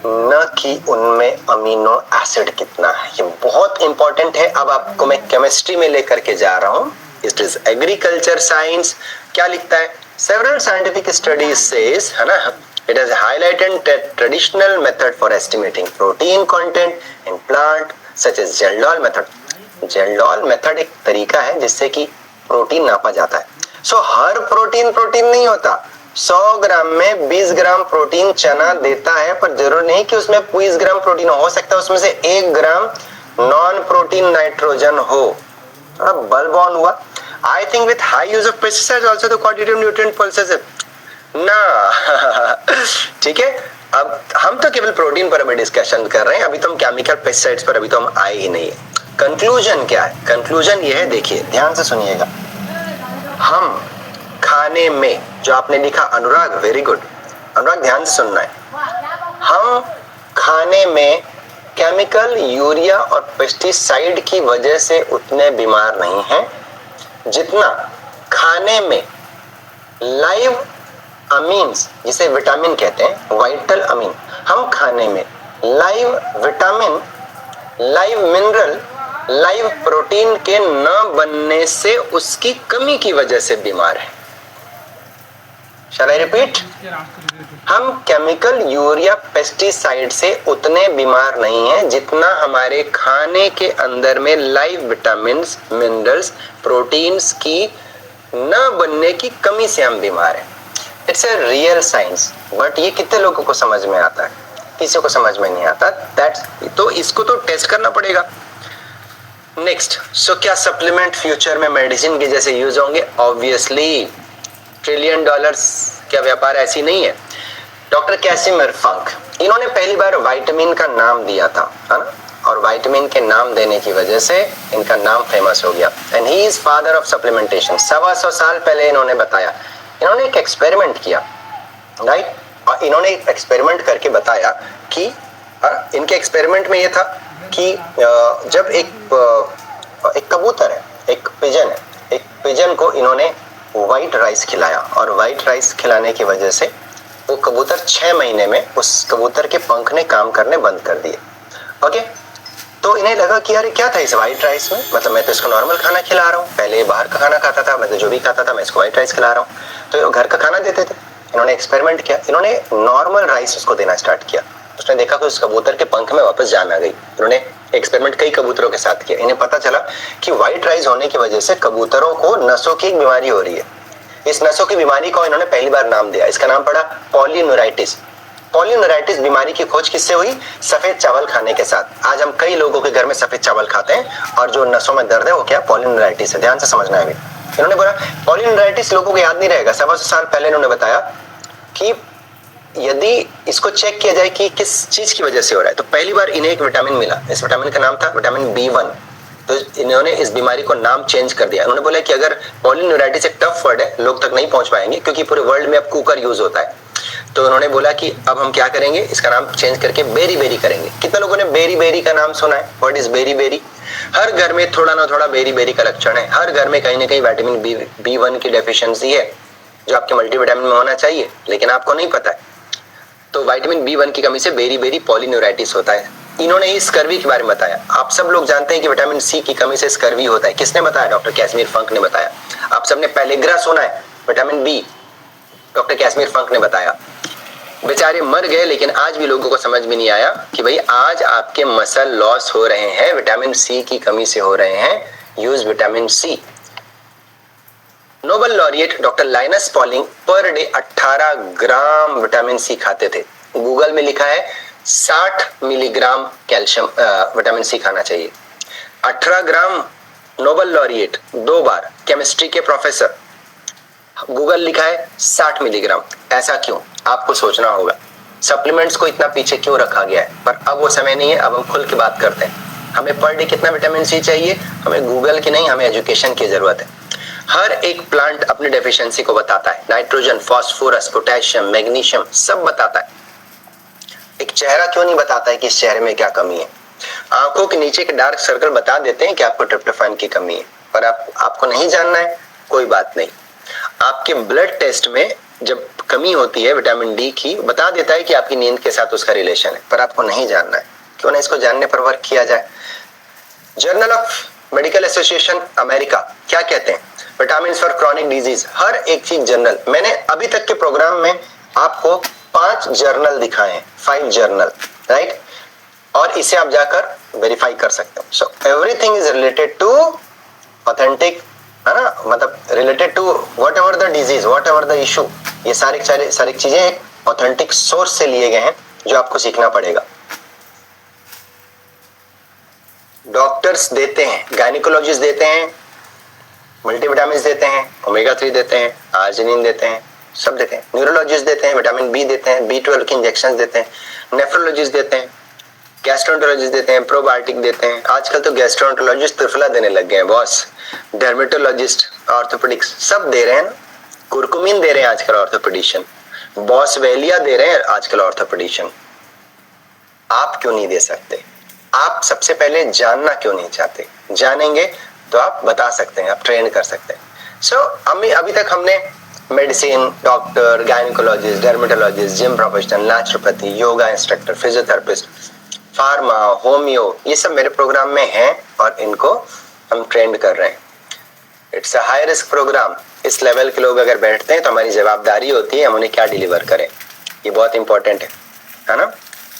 न कि उनमें अमीनो एसिड कितना है। ये बहुत इंपॉर्टेंट है। अब आपको मैं केमिस्ट्री में लेकर के जा रहा हूं। It is agriculture science. क्या लिखता है? सेवरल साइंटिफिक स्टडीज सेज, है ना, it has highlighted that traditional method for estimating protein content in plant such as Geldof method. Geldof method एक तरीका है जिससे कि प्रोटीन नापा जाता है। सो हर प्रोटीन नहीं होता। 100 ग्राम में 20 ग्राम प्रोटीन चना देता है, पर जरूरी नहीं कि उसमें 20 ग्राम प्रोटीन हो सकता है उसमें से 1 ग्राम नॉन प्रोटीन नाइट्रोजन हो। थोड़ा बल्ब ऑन हुआ। I think with high use of pesticides also the quantitative nutrient pulses ना। ठीक है, अब हम तो केवल प्रोटीन पर अभी डिस्कशन कर रहे हैं। अभी तो हम केमिकल पेस्टिसाइड्स पर अभी तो हम आए ही नहीं है। कंक्लूजन क्या है? कंक्लूजन ये है, देखिए ध्यान से सुनिएगा। हम खाने में, जो आपने लिखा अनुराग, वेरी गुड अनुराग, ध्यान से सुनना है। हम खाने में केमिकल यूरिया और पेस्टिसाइड की वजह से उतने बीमार नहीं हैं जितना खाने में लाइव अमीन्स, जिसे विटामिन कहते हैं, वाइटल अमीन, हम खाने में live vitamin, live mineral, live protein के न बनने से उसकी कमी की वजह से बीमार है। Shall I repeat? हम केमिकल यूरिया पेस्टिसाइड से उतने बीमार नहीं हैं जितना हमारे खाने के अंदर में लाइव विटामिन्स, मिनरल्स, प्रोटीन्स की न बनने की कमी से हम बीमार हैं। It's a real science, but ये कितने लोगों को समझ में आता है? किसी को समझ में नहीं आता। तो इसको तो टेस्ट करना पड़ेगा। नेक्स्ट, सो क्या सप्लीमेंट फ्यूचर में मेडिसिन के जैसे यूज होंगे? ऑब्वियसली, ट्रिलियन डॉलर्स का व्यापार ऐसी नहीं है। डॉक्टर कैसिमिर फंक, इन्होंने पहली बार विटामिन का नाम दिया था, है ना, और विटामिन के नाम देने की वजह से इनका नाम फेमस हो गया। And he is father of supplementation. 125 साल पहले इन्होंने बताया, इन्होंने एक एक्सपेरिमेंट किया, राइट, और इन्होंने एक एक्सपेरिमेंट करके बताया कि इनके एक्सपेरिमेंट में ये था कि जब एक कबूतर है, एक पिजन है, एक पिजन को इन्होंने व्हाइट राइस खिलाया और व्हाइट राइस खिलाने की वजह से वो कबूतर 6 महीने में उस कबूतर के पंख ने काम करने बंद कर दिए। ओके, तो इन्हें लगा कि यार क्या था इस व्हाइट राइस में, मतलब मैं तो इसको नॉर्मल खाना खिला रहा हूँ, पहले बाहर का खाना खाता था, मैं तो जो भी खाता था मैं इसको व्हाइट राइस खिला रहा हूँ, तो घर का खाना देते थे। इन्होंने एक्सपेरिमेंट किया, इन्होंने नॉर्मल राइस उसको देना स्टार्ट किया। उसने देखा कि उस कबूतर के पंख में वापस जान आ गई। इन्होंने एक्सपेरिमेंट कई कबूतरों के साथ किया। इन्हें पता चला कि व्हाइट राइस होने की वजह से कबूतरों को नसों की एक बीमारी हो रही है। इस नसों की बीमारी को इन्होंने पहली बार नाम दिया, इसका नाम पड़ा पॉलीन्यूराइटिस। पॉलीन्यूराइटिस बीमारी की खोज किससे हुई? सफेद चावल खाने के साथ। आज हम कई लोगों के घर में सफेद चावल खाते हैं और जो नसों में दर्द है वो क्या? पॉलीन्यूराइटिस है। ध्यान से समझना है। इन्होंने बोला पॉलीन्यूराइटिस लोगों को याद नहीं रहेगा। 125 साल पहले इन्होंने बताया कि यदि इसको चेक किया जाए कि किस चीज की वजह से हो रहा है, तो पहली बार इन्हें एक विटामिन मिला। इस विटामिन का नाम था विटामिन B1। तो इन्होंने इस बीमारी को नाम चेंज कर दिया। उन्होंने बोला कि अगर पॉलीन्यूराइटिस एक टफ वर्ड है, लोग तक नहीं पहुंच पाएंगे क्योंकि पूरे वर्ल्ड में अब कुकर यूज होता है, तो उन्होंने बोला कि अब हम क्या करेंगे, इसका नाम चेंज करके बेरी बेरी करेंगे। कितने लोगों ने बेरी बेरी का नाम सुना है? What is beriberi? हर घर में थोड़ा ना थोड़ा बेरी बेरी का लक्षण है। हर घर में कहीं ना कहीं विटामिन B1 की डेफिशिएंसी है, जो आपके मल्टीविटामिन में होना चाहिए, लेकिन आपको नहीं पता है। तो विटामिन B1 की कमी से बेरी बेरी पॉलीन्यूराइटिस होता है। इन्होंने ही स्कर्वी के बारे में बताया। आप सब लोग जानते हैं कि विटामिन C की कमी से स्कर्वी होता है। किसने बताया? डॉक्टर कैसिमिर फंक ने बताया। आप सबने पेलेग्रा सुना है, विटामिन B, डॉक्टर कैसिमिर फंक ने बताया। बेचारे मर गए, लेकिन आज भी लोगों को समझ में नहीं आया कि भाई आज आपके मसल लॉस हो रहे हैं, विटामिन C की कमी से हो रहे हैं, use vitamin C। Nobel laureate doctor Linus Pauling per day 18 gram vitamin C खाते थे। गूगल में लिखा है 60 मिलीग्राम कैल्शियम विटामिन C खाना चाहिए। 18 ग्राम नोबेल लॉरिएट, 2 बार केमिस्ट्री के प्रोफेसर, गूगल लिखा है 60 मिलीग्राम। ऐसा क्यों? आपको सोचना होगा सप्लीमेंट्स को इतना पीछे क्यों रखा गया है। पर अब वो समय नहीं है, अब हम खुल के बात करते हैं। हमें पर डे कितना विटामिन C चाहिए? हमें गूगल की नहीं, हमें एजुकेशन की जरूरत है। हर एक प्लांट अपनी डेफिशिएंसी को बताता है, नाइट्रोजन, फास्फोरस, पोटेशियम, मैग्नीशियम सब बताता है। एक चेहरा क्यों नहीं बताता है कि इस चेहरे में क्या कमी है? आंखों के नीचे के डार्क सर्कल बता देते हैं कि आपको ट्रिप्टोफैन की कमी है, पर आपको नहीं जानना है, कोई बात नहीं। आपके ब्लड टेस्ट में जब कमी होती है विटामिन डी की, बता देता है कि आपकी नींद के साथ उसका रिलेशन है, पर आपको नहीं जानना है। क्यों ना इसको जानने पर वर्क किया जाए। Journal of medical association America क्या कहते हैं? विटामिन फॉर क्रॉनिक डिजीज, हर एक चीज जर्नल। मैंने अभी तक के प्रोग्राम में आपको 5 जर्नल दिखाए हैं, 5 जर्नल, राइट? और इसे आप जाकर वेरीफाई कर सकते हो। So everything is related to authentic, है ना, मतलब related to whatever the disease, whatever the issue, ये सारी चीजें ऑथेंटिक सोर्स से लिए गए हैं, जो आपको सीखना पड़ेगा। डॉक्टर्स देते हैं, गायनिकोलॉजिस्ट देते हैं, मल्टीविटामिन देते हैं, ओमेगा 3 देते हैं, आर्जिनिन देते हैं, सब देते हैं। न्यूरोलॉजिस्ट देते हैं, विटामिन बी देते हैं, B12 के इंजेक्शन देते हैं, नेफ्रोलॉजिस्ट देते हैं, गैस्ट्रोएंटरोलॉजिस्ट देते हैं, प्रोबायोटिक देते हैं। आजकल तो गैस्ट्रोएंटरोलॉजिस्ट त्रिफला देने लग गए हैं बॉस। डर्मेटोलॉजिस्ट, ऑर्थोपेडिक्स सब दे रहे हैं ना। कुरकुमिन दे रहे हैं आजकल ऑर्थोपेडिशियन, बॉसवेलिया दे रहे हैं आजकल ऑर्थोपेडिशियन। आप क्यों नहीं दे सकते? आप सबसे पहले जानना क्यों नहीं चाहते? जानेंगे तो आप बता सकते हैं, आप ट्रेन कर सकते हैं। सो अभी तक हमने medicine, doctor, gynaecologist, dermatologist, gym professional, naturopathy, yoga instructor, physiotherapist, pharma, homeo, ये सब मेरे प्रोग्राम में हैं और इनको हम ट्रेंड कर रहे हैं। It's a high risk program. इस लेवल के लोग अगर बैठते हैं तो हमारी जवाबदारी होती है हम उन्हें क्या डिलीवर करें। ये बहुत इंपॉर्टेंट है ना।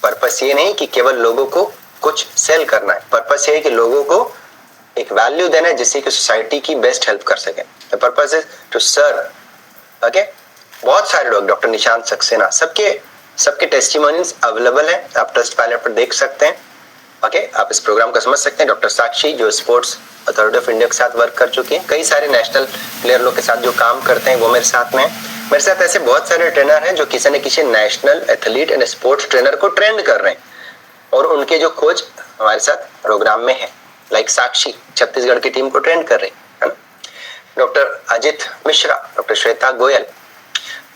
पर्पस ये नहीं कि केवल लोगों को कुछ सेल करना है, पर्पस ये है कि लोगों को एक वैल्यू देना है जिससे कि सोसाइटी की बेस्ट हेल्प कर सके। The purpose is to serve. Okay, बहुत सारे लोग, डॉक्टर निशांत सक्सेना, सबके टेस्टिमोनियल्स अवेलेबल है, आप ट्रस्ट पायलट पर देख सकते हैं। ओके, आप इस प्रोग्राम को समझ सकते हैं। डॉक्टर साक्षी जो स्पोर्ट्स अथॉरिटी ऑफ इंडिया के साथ वर्क कर चुकी हैं, कई सारे नेशनल प्लेयर लोग के साथ जो काम करते हैं वो मेरे साथ में है। मेरे साथ ऐसे बहुत सारे ट्रेनर हैं जो किसी न किसी national athlete and sports trainer को ट्रेंड कर रहे हैं और उनके जो कोच हमारे साथ प्रोग्राम में है। लाइक साक्षी छत्तीसगढ़ की टीम को ट्रेंड कर रही है ना। डॉक्टर अजित मिश्रा, डॉक्टर श्वेता गोयल,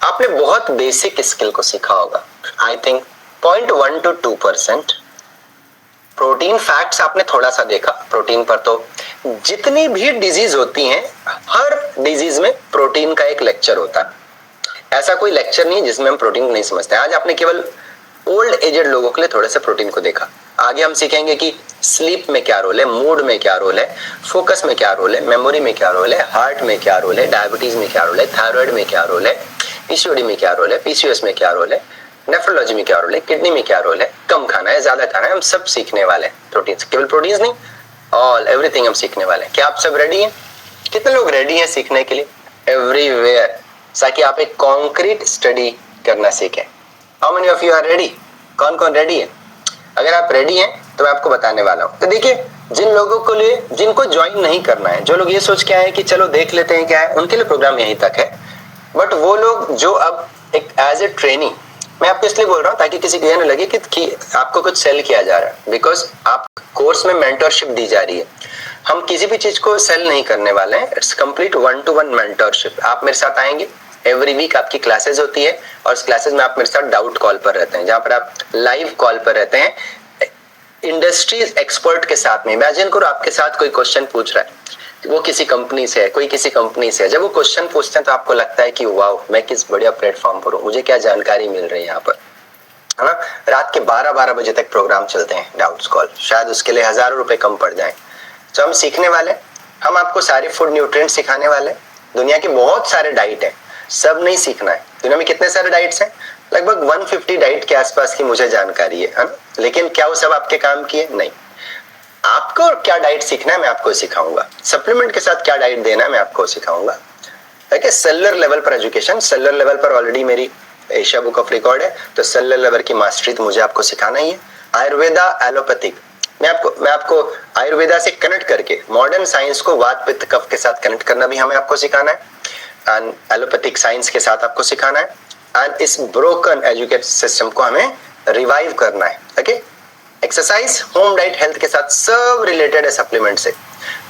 आपने बहुत बेसिक स्किल को सीखा होगा। I think 0.1 to 2%। Protein facts आपने थोड़ा सा देखा। प्रोटीन पर तो जितनी भी डिजीज होती हैं, हर डिजीज में प्रोटीन का एक लेक्चर होता है। ऐसा कोई लेक्चर नहीं जिसमें हम प्रोटीन को नहीं समझते। आज आपने केवल ओल्ड एजेड लोगों के लिए थोड़े से प्रोटीन को देखा। आगे हम सीखेंगे कि स्लीप में क्या रोल है, मूड में क्या रोल है, फोकस में क्या रोल है, मेमोरी में क्या रोल है, हार्ट में क्या रोल है, डायबिटीज में क्या रोल है, थायराइड में क्या रोल है, पीसीओडी में क्या रोल है, पीसीओएस में क्या रोल है, नेफ्रोलॉजी में क्या रोल है, किडनी में क्या रोल है, कम खाना है, ज्यादा खाना है, हम सब सीखने वाले हैं। प्रोटीन, केवल प्रोटीन नहीं, ऑल एवरीथिंग हम सीखने वाले हैं। क्या आप सब रेडी हैं? कितने लोग रेडी हैं सीखने के लिए? एवरीवेयर, ताकि आप एक कॉन्क्रीट स्टडी करना सीखें। How many of you are ready? कौन कौन रेडी है? अगर आप रेडी हैं तो मैं आपको बताने वाला हूं। तो देखिए, जिन लोगों को लिए जिनको ज्वाइन नहीं करना है, जो लोग ये सोच के आए कि चलो देख लेते हैं क्या है, उनके लिए प्रोग्राम यहीं तक है। बट वो लोग जो अब एक एज ए ट्रेनी, मैं आपको इसलिए बोल रहा हूँ ताकि किसी को ये न लगे कि आपको कुछ सेल किया जा रहा है, बिकॉज आप कोर्स में मेंटरशिप दी जा रही है। हम किसी भी चीज को सेल नहीं करने वाले हैं। It's complete 1-to-1 mentorship. आप मेरे साथ आएंगे, एवरी वीक आपकी क्लासेस होती है और उस क्लासेस में आप मेरे साथ डाउट कॉल पर रहते हैं, जहां पर आप लाइव कॉल पर रहते हैं इंडस्ट्रीज एक्सपर्ट के साथ में। इमेजिन करो आपके साथ कोई क्वेश्चन पूछ रहा है, वो किसी कंपनी से है, कोई किसी कंपनी से है। जब वो क्वेश्चन पूछते हैं तो आपको लगता है कि वाओ, मैं किस बढ़िया प्लेटफॉर्म पर हूँ, मुझे क्या जानकारी मिल रही है यहाँ पर, है ना। रात के 12-12 बजे तक प्रोग्राम चलते हैं डाउट्स कॉल, शायद उसके लिए हजारों रुपए कम पड़ जाए। तो हम सीखने वाले, हम आपको सारे फूड न्यूट्रिएंट्स सिखाने वाले। दुनिया के बहुत सारे डाइट है, सब नहीं सीखना है। दुनिया में कितने सारे डाइट्स हैं? लगभग 150 डाइट के आसपास की मुझे जानकारी है ना? लेकिन क्या वो सब आपके काम की है? नहीं। आपको क्या डाइट सीखना है मैं आपको सिखाऊंगा। सप्लीमेंट के साथ क्या डाइट देना है मैं आपको सिखाऊंगा। देखिए, सेलुलर लेवल पर एजुकेशन, सेलुलर लेवल पर ऑलरेडी मेरी एशिया बुक ऑफ रिकॉर्ड है, तो सेलुलर लेवल की मास्टरी तो मुझे आपको सिखाना ही है। आयुर्वेदा, एलोपैथिक, मैं आपको आयुर्वेदा से कनेक्ट करके मॉडर्न साइंस को वात पित्त कफ के साथ कनेक्ट करना भी हमें आपको सिखाना है, एंड एलोपैथिक साइंस के साथ आपको सिखाना है, एंड इस ब्रोकन एजुकेशन सिस्टम को हमें रिवाइव करना है। Okay, exercise, home diet, health के साथ सब रिलेटेड है सप्लीमेंट से।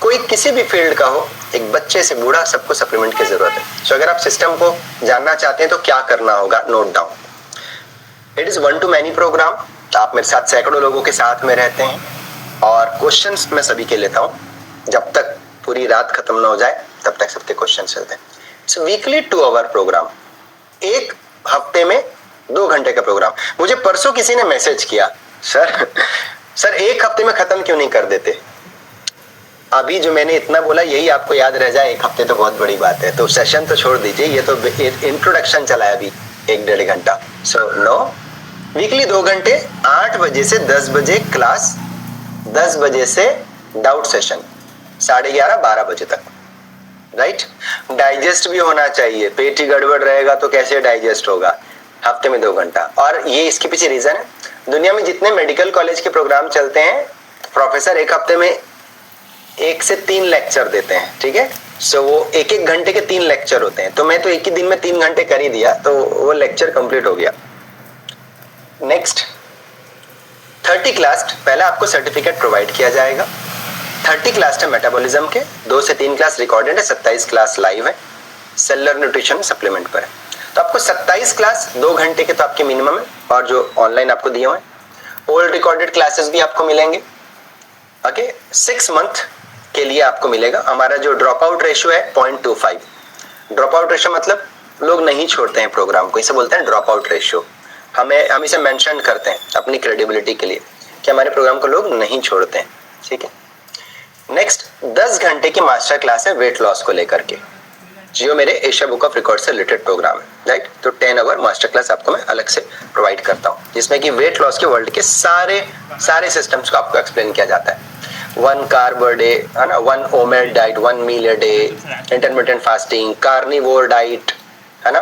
कोई किसी भी फील्ड का हो, एक बच्चे से बूढ़ा सबको सप्लीमेंट की जरूरत है। तो अगर आप सिस्टम को जानना चाहते हैं तो क्या करना होगा, note down. It is one to many program. आप मेरे साथ सैकड़ों लोगों के साथ में रहते हैं और क्वेश्चंस मैं सभी के लेता हूँ। जब तक पूरी रात खत्म ना हो जाए तब तक सबके क्वेश्चन चलते हैं। इट्स वीकली 2 आवर प्रोग्राम, एक हफ्ते में 2 घंटे का प्रोग्राम। मुझे परसों किसी ने मैसेज किया, सर एक हफ्ते में खत्म क्यों नहीं कर देते। अभी जो मैंने इतना बोला यही आपको याद रह जाए, एक हफ्ते तो बहुत बड़ी बात है। तो सेशन तो छोड़ दीजिए, ये तो इंट्रोडक्शन चला है अभी 1-1.5 घंटा। सो नो, वीकली 2 घंटे, 8 बजे से 10 बजे क्लास, 10 बजे से डाउट सेशन, 11:30-12 बजे तक, राइट। डाइजेस्ट भी होना चाहिए, पेट ही गड़बड़ रहेगा तो कैसे डाइजेस्ट होगा। हफ्ते में 2 घंटा। और ये इसके पीछे रीजन है, दुनिया में जितने मेडिकल कॉलेज के प्रोग्राम चलते हैं, प्रोफेसर एक हफ्ते में 1 से 3 लेक्चर देते हैं, ठीक है। सो वो 1-1 घंटे के 3 लेक्चर होते हैं। तो मैं तो एक ही दिन में 3 घंटे कर ही दिया, तो वो लेक्चर कंप्लीट हो गया। नेक्स्ट 30 क्लास, पहले आपको सर्टिफिकेट प्रोवाइड किया जाएगा। 30 क्लास है मेटाबॉलिज्म के, 2 से 3 क्लास रिकॉर्डेड है, 27 क्लास लाइव है, सेलुलर न्यूट्रिशन सप्लीमेंट पर है। तो आपको 27 क्लास 2 घंटे के तो आपके मिनिमम है, और जो ऑनलाइन आपको दिए हुए हैं ओल्ड रिकॉर्डेड क्लासेस भी आपको मिलेंगे। ओके, 6 मंथ के लिए आपको मिलेगा। हमारा जो ड्रॉप आउट रेशियो है 0.25। ड्रॉप आउट रेशियो मतलब लोग नहीं छोड़ते हैं प्रोग्राम को, इसे बोलते हैं ड्रॉप आउट रेशियो। हम इसे मेंशन करते हैं अपनी क्रेडिबिलिटी के लिए कि हमारे प्रोग्राम को लोग नहीं छोड़ते हैं, ठीक है। नेक्स्ट 10 घंटे की मास्टर क्लास है वेट लॉस को लेकर के, जो मेरे एशिया बुक ऑफ रिकॉर्ड से रिलेटेड प्रोग्राम है, राइट। तो 10 आवर मास्टर क्लास आपको मैं अलग से प्रोवाइड करता हूँ, जिसमें कि वेट लॉस के वर्ल्ड के सारे सिस्टम्स को आपको एक्सप्लेन किया जाता है। 1 कार्ब अ डे, है ना, 1 meal diet, 1 meal a day, intermittent fasting, carnivore diet, है ना,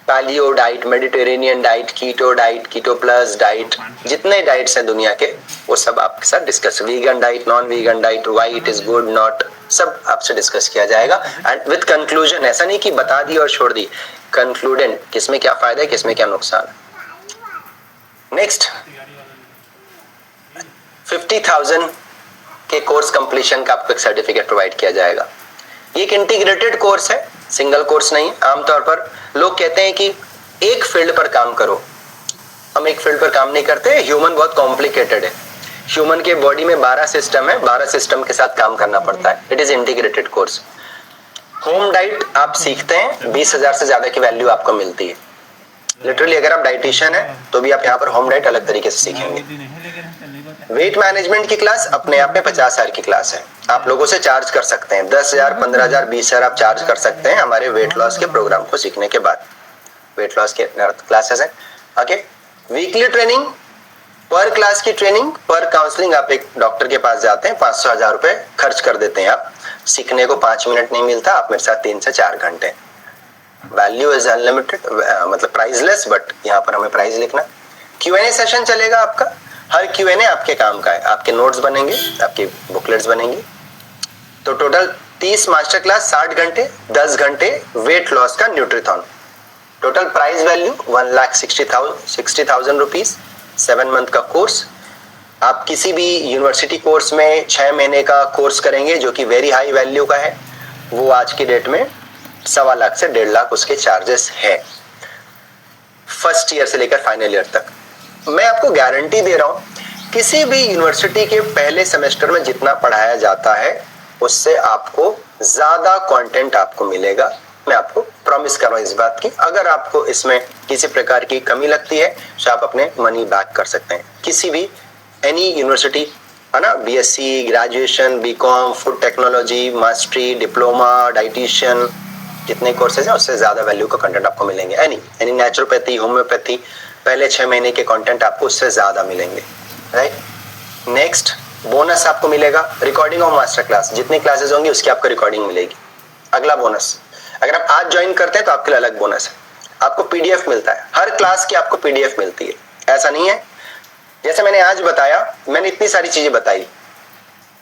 paleo diet, Mediterranean diet, keto diet, keto plus diet, जितने डाइट्स हैं दुनिया के वो सब आपके साथ discuss, vegan diet, non vegan diet, why it is good not, सब आपसे डिस्कस किया जाएगा। एंड विद कंक्लूजन, ऐसा नहीं कि बता दी और छोड़ दी, कंक्लूडेड किसमें क्या फायदा है, किसमें क्या नुकसान है। नेक्स्ट 50,000 के कोर्स कंप्लीशन का आपको एक सर्टिफिकेट प्रोवाइड किया जाएगा। ये एक इंटीग्रेटेड कोर्स है, सिंगल कोर्स नहीं। आमतौर पर लोग कहते हैं कि एक फील्ड पर काम करो, हम एक फील्ड पर काम नहीं करते। ह्यूमन बहुत कॉम्प्लिकेटेड है, ह्यूमन के बॉडी में 12 सिस्टम है, 12 सिस्टम के साथ काम करना पड़ता है। It is integrated course. Home diet आप सीखते हैं, 20,000 से ज्यादा की वैल्यू आपको मिलती है। लिटरली अगर आप डाइटिशियन है तो भी आप यहाँ पर होम डाइट अलग तरीके से सीखेंगे। वेट मैनेजमेंट की क्लास अपने आप में 50,000 की क्लास है। आप लोगों से चार्ज कर सकते हैं 10,000, 15,000, 20,000 आप चार्ज कर सकते हैं हमारे वेट लॉस के प्रोग्राम को सीखने के बाद। वेट लॉस के क्लासेस हैं। ओके, वीकली ट्रेनिंग, पर क्लास की ट्रेनिंग, पर काउंसलिंग आप एक डॉक्टर के पास जाते हैं, 500-1000 रुपए खर्च कर देते हैं आप। सीखने को 5 मिनट नहीं मिलता, आप मेरे साथ 3 से 4 घंटे। वैल्यू इज अनलिमिटेड, मतलब प्राइसलेस, बट यहाँ पर हमें प्राइस लिखना। Q&A सेशन चलेगा आपका, हर Q&A आपके काम का है। आपके नोट्स बनेंगे, आपकी बुकलेट्स बनेंगी। तो टोटल 30 मास्टर क्लास, 60 घंटे, 10 घंटे वेट लॉस का nutrithon. Total price value 1,60,000 rupees, 7 month का कोर्स। आप किसी भी यूनिवर्सिटी कोर्स में 6 महीने का कोर्स करेंगे जो कि वेरी हाई वैल्यू का है, वो आज की डेट में 1.25 लाख से 1.5 लाख उसके चार्जेस है, फर्स्ट ईयर से लेकर फाइनल ईयर तक। मैं आपको गारंटी दे रहा हूं, किसी भी यूनिवर्सिटी के पहले सेमेस्टर में जितना पढ़ाया जाता है उससे आपको ज्यादा कंटेंट आपको मिलेगा। मैं आपको प्रॉमिस कर रहा हूं इस बात की। अगर आपको इसमें किसी प्रकार की कमी लगती है तो आप अपने मनी बैक कर सकते हैं। किसी भी एनी यूनिवर्सिटी, है ना, BSc, graduation, BCom, food technology, mastery, diploma, dietitian, जितने कोर्सेज हैं उससे ज्यादा वैल्यू का कंटेंट आपको मिलेंगे। एनी नेचुरोपैथी, होम्योपैथी, पहले 6 महीने के कंटेंट आपको उससे ज्यादा मिलेंगे, राइट। नेक्स्ट बोनस आपको मिलेगा, रिकॉर्डिंग ऑफ मास्टर क्लास, जितनी क्लासेस होंगी उसकी आपको रिकॉर्डिंग मिलेगी। अगला बोनस, अगर आप आज ज्वाइन करते हैं तो आपके लिए अलग बोनस है, आपको पीडीएफ मिलता है, हर क्लास की आपको पीडीएफ मिलती है। ऐसा नहीं है जैसे मैंने आज बताया, मैंने इतनी सारी चीजें बताई,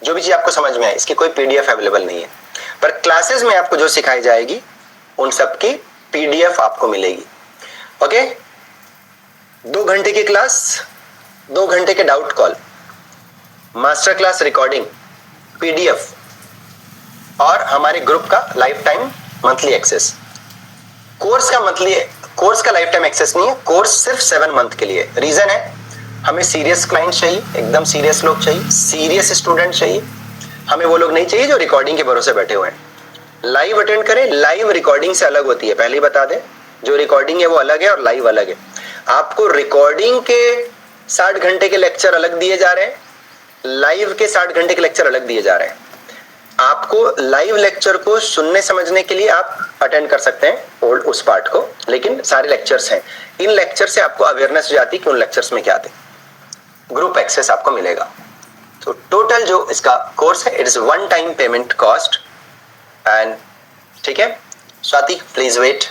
जो भी चीज आपको समझ में आई इसकी कोई पीडीएफ अवेलेबल नहीं है, पर क्लासेस में आपको जो सिखाई जाएगी उन सब की पीडीएफ आपको मिलेगी। ओके, 2 घंटे की क्लास, 2 घंटे के doubt call, master class recording, PDF, और हमारे ग्रुप का lifetime monthly access. Course का लाइफ टाइम एक्सेस नहीं है, कोर्स सिर्फ 7 मंथ के लिए। रीजन है, हमें सीरियस क्लाइंट चाहिए, एकदम सीरियस लोग चाहिए, सीरियस स्टूडेंट चाहिए। हमें वो लोग नहीं चाहिए जो रिकॉर्डिंग के भरोसे बैठे हुए हैं। लाइव अटेंड करें, लाइव रिकॉर्डिंग से अलग होती है, पहले ही बता दें। जो रिकॉर्डिंग है वो अलग है और लाइव अलग है। आपको रिकॉर्डिंग के 60 घंटे के लेक्चर अलग दिए जा रहे हैं, लाइव के 60 घंटे के लेक्चर अलग दिए जा रहे हैं। आपको लाइव लेक्चर को सुनने समझने के लिए आप अटेंड कर सकते हैं उस पार्ट को, लेकिन सारे लेक्चर्स हैं। इन लेक्चर से आपको अवेयरनेस हो जाती है कि उन लेक्चर्स में क्या थे। ग्रुप एक्सेस आपको मिलेगा। तो टोटल जो इसका कोर्स है, it is one time payment cost and ठीक है। Swati please wait.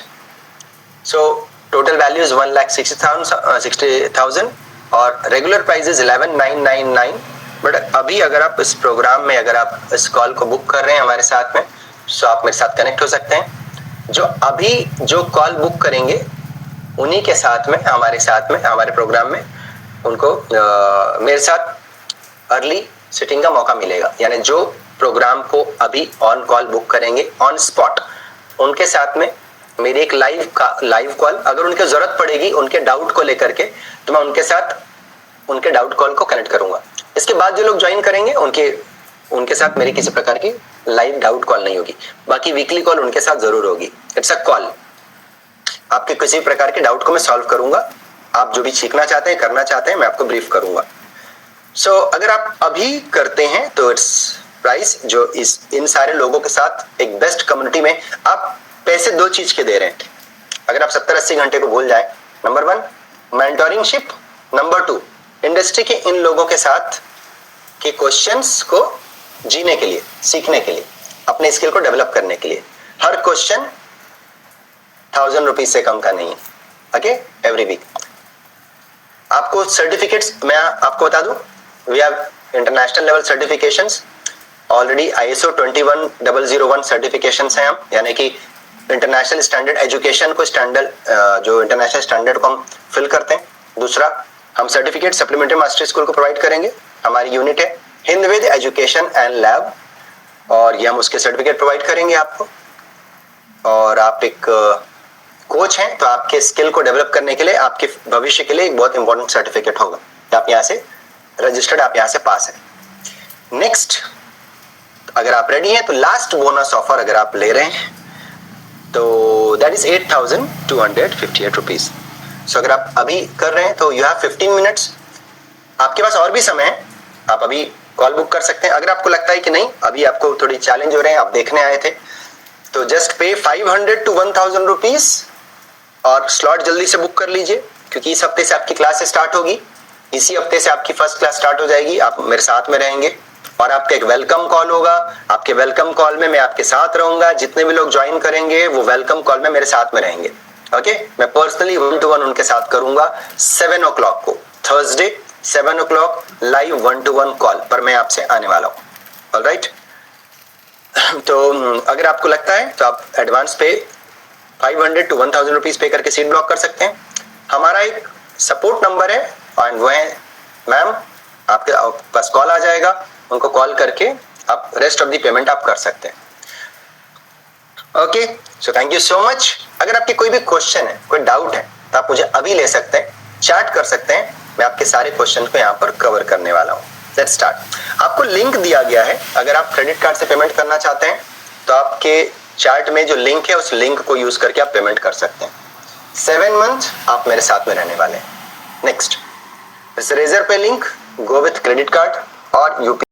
So total value is 1,60,000 और रेगुलर प्राइस इज 11,999। बट अभी अगर आप इस प्रोग्राम में, अगर आप इस कॉल को बुक कर रहे हैं हमारे साथ में, तो आप मेरे साथ कनेक्ट हो सकते हैं। जो अभी जो कॉल बुक करेंगे उन्हीं के साथ में, हमारे प्रोग्राम में उनको मेरे साथ अर्ली सिटिंग का मौका मिलेगा। यानी जो प्रोग्राम को अभी ऑन कॉल बुक करेंगे ऑन स्पॉट, उनके साथ में मेरी एक लाइव कॉल, अगर उनकी जरूरत पड़ेगी उनके डाउट को लेकर के, तो मैं उनके साथ उनके डाउट कॉल को कनेक्ट करूंगा। इसके बाद जो लोग ज्वाइन करेंगे उनके साथ मेरी किसी प्रकार की लाइव डाउट कॉल नहीं होगी। बाकी वीकली कॉल उनके साथ जरूर होगी। इट्स अ कॉल, आपके किसी प्रकार के डाउट को मैं सॉल्व करूंगा। आप जो भी सीखना चाहते हैं, करना चाहते हैं, मैं आपको ब्रीफ करूंगा। सो अगर आप अभी करते हैं तो इट्स प्राइस जो इन सारे लोगों के साथ एक बेस्ट कम्युनिटी में आप पैसे 2 चीज के दे रहे हैं। अगर आप 70-80 घंटे को भूल जाए, नंबर 1 मेंटोरिंगशिप, नंबर 2 इंडस्ट्री के इन लोगों के साथ के क्वेश्चंस को जीने के लिए, सीखने के लिए, अपने स्किल को डेवलप करने के लिए। हर क्वेश्चन 1000 रुपीज से कम का नहीं है। ओके, एवरी वीक आपको सर्टिफिकेट्स मैं आपको बता दूं, we have international level certifications already. ISO 21001 certifications हैं हम, यानी कि इंटरनेशनल स्टैंडर्ड एजुकेशन को जो इंटरनेशनल स्टैंडर्ड को हम फिल करते हैं। दूसरा, हम सर्टिफिकेट सप्लीमेंट्री मास्टर स्कूल को प्रोवाइड करेंगे। हमारी यूनिट है हिंदवेद एजुकेशन एंड लैब, और ये हम उसके सर्टिफिकेट प्रोवाइड करेंगे आपको। और आप एक कोच हैं तो आपके स्किल को डेवलप करने के लिए, आपके भविष्य के लिए एक बहुत इंपॉर्टेंट सर्टिफिकेट होगा। आप यहाँ से रजिस्टर्ड, आप यहाँ से पास है। नेक्स्ट, अगर आप रेडी हैं तो लास्ट बोनस ऑफर अगर आप ले रहे हैं तो दैट इज 8,258 रुपीज। सो अगर आप अभी कर रहे हैं तो यू हैव 15 मिनट्स, आपके पास और भी समय है, आप अभी कॉल बुक कर सकते हैं। अगर आपको लगता है कि नहीं, अभी आपको थोड़ी चैलेंज हो रहे हैं, आप देखने आए थे, तो जस्ट पे 500 to 1,000 रुपीज और स्लॉट जल्दी से बुक कर लीजिए, क्योंकि इस हफ्ते से आपकी क्लास स्टार्ट होगी। इसी हफ्ते से आपकी फर्स्ट क्लास स्टार्ट हो जाएगी। आप मेरे साथ में रहेंगे और आपका एक वेलकम कॉल होगा। आपके वेलकम कॉल में मैं आपके साथ रहूंगा। जितने भी लोग ज्वाइन करेंगे वो वेलकम कॉल में मेरे साथ में रहेंगे। ओके, मैं पर्सनली 1-to-1 उनके साथ करूंगा 7 o'clock को, Thursday 7 o'clock live 1-to-1 call पर मैं आपसे आने वाला हूँ। ऑलराइट, तो अगर आपको लगता है तो आप एडवांस पे 500 to 1,000 रुपीज पे करके सीट ब्लॉक कर सकते हैं। हमारा एक सपोर्ट नंबर है और वो है मैम, आपके पास कॉल आ जाएगा, उनको कॉल करके आप रेस्ट ऑफ द पेमेंट आप कर सकते हैं। Okay, so thank you so much. अगर आपके कोई भी क्वेश्चन है, कोई डाउट है, तो आप मुझे अभी ले सकते हैं, चैट कर सकते हैं। मैं आपके सारे क्वेश्चन को यहाँ पर कवर करने वाला हूँ। Let's start. आपको लिंक दिया गया है, अगर आप क्रेडिट कार्ड से पेमेंट करना चाहते हैं तो आपके चार्ट में जो लिंक है उस लिंक को यूज करके आप पेमेंट कर सकते हैं। 7 मंथ आप मेरे साथ में रहने वाले हैं। नेक्स्ट, इस रेजर पे link, go with credit card और यूपी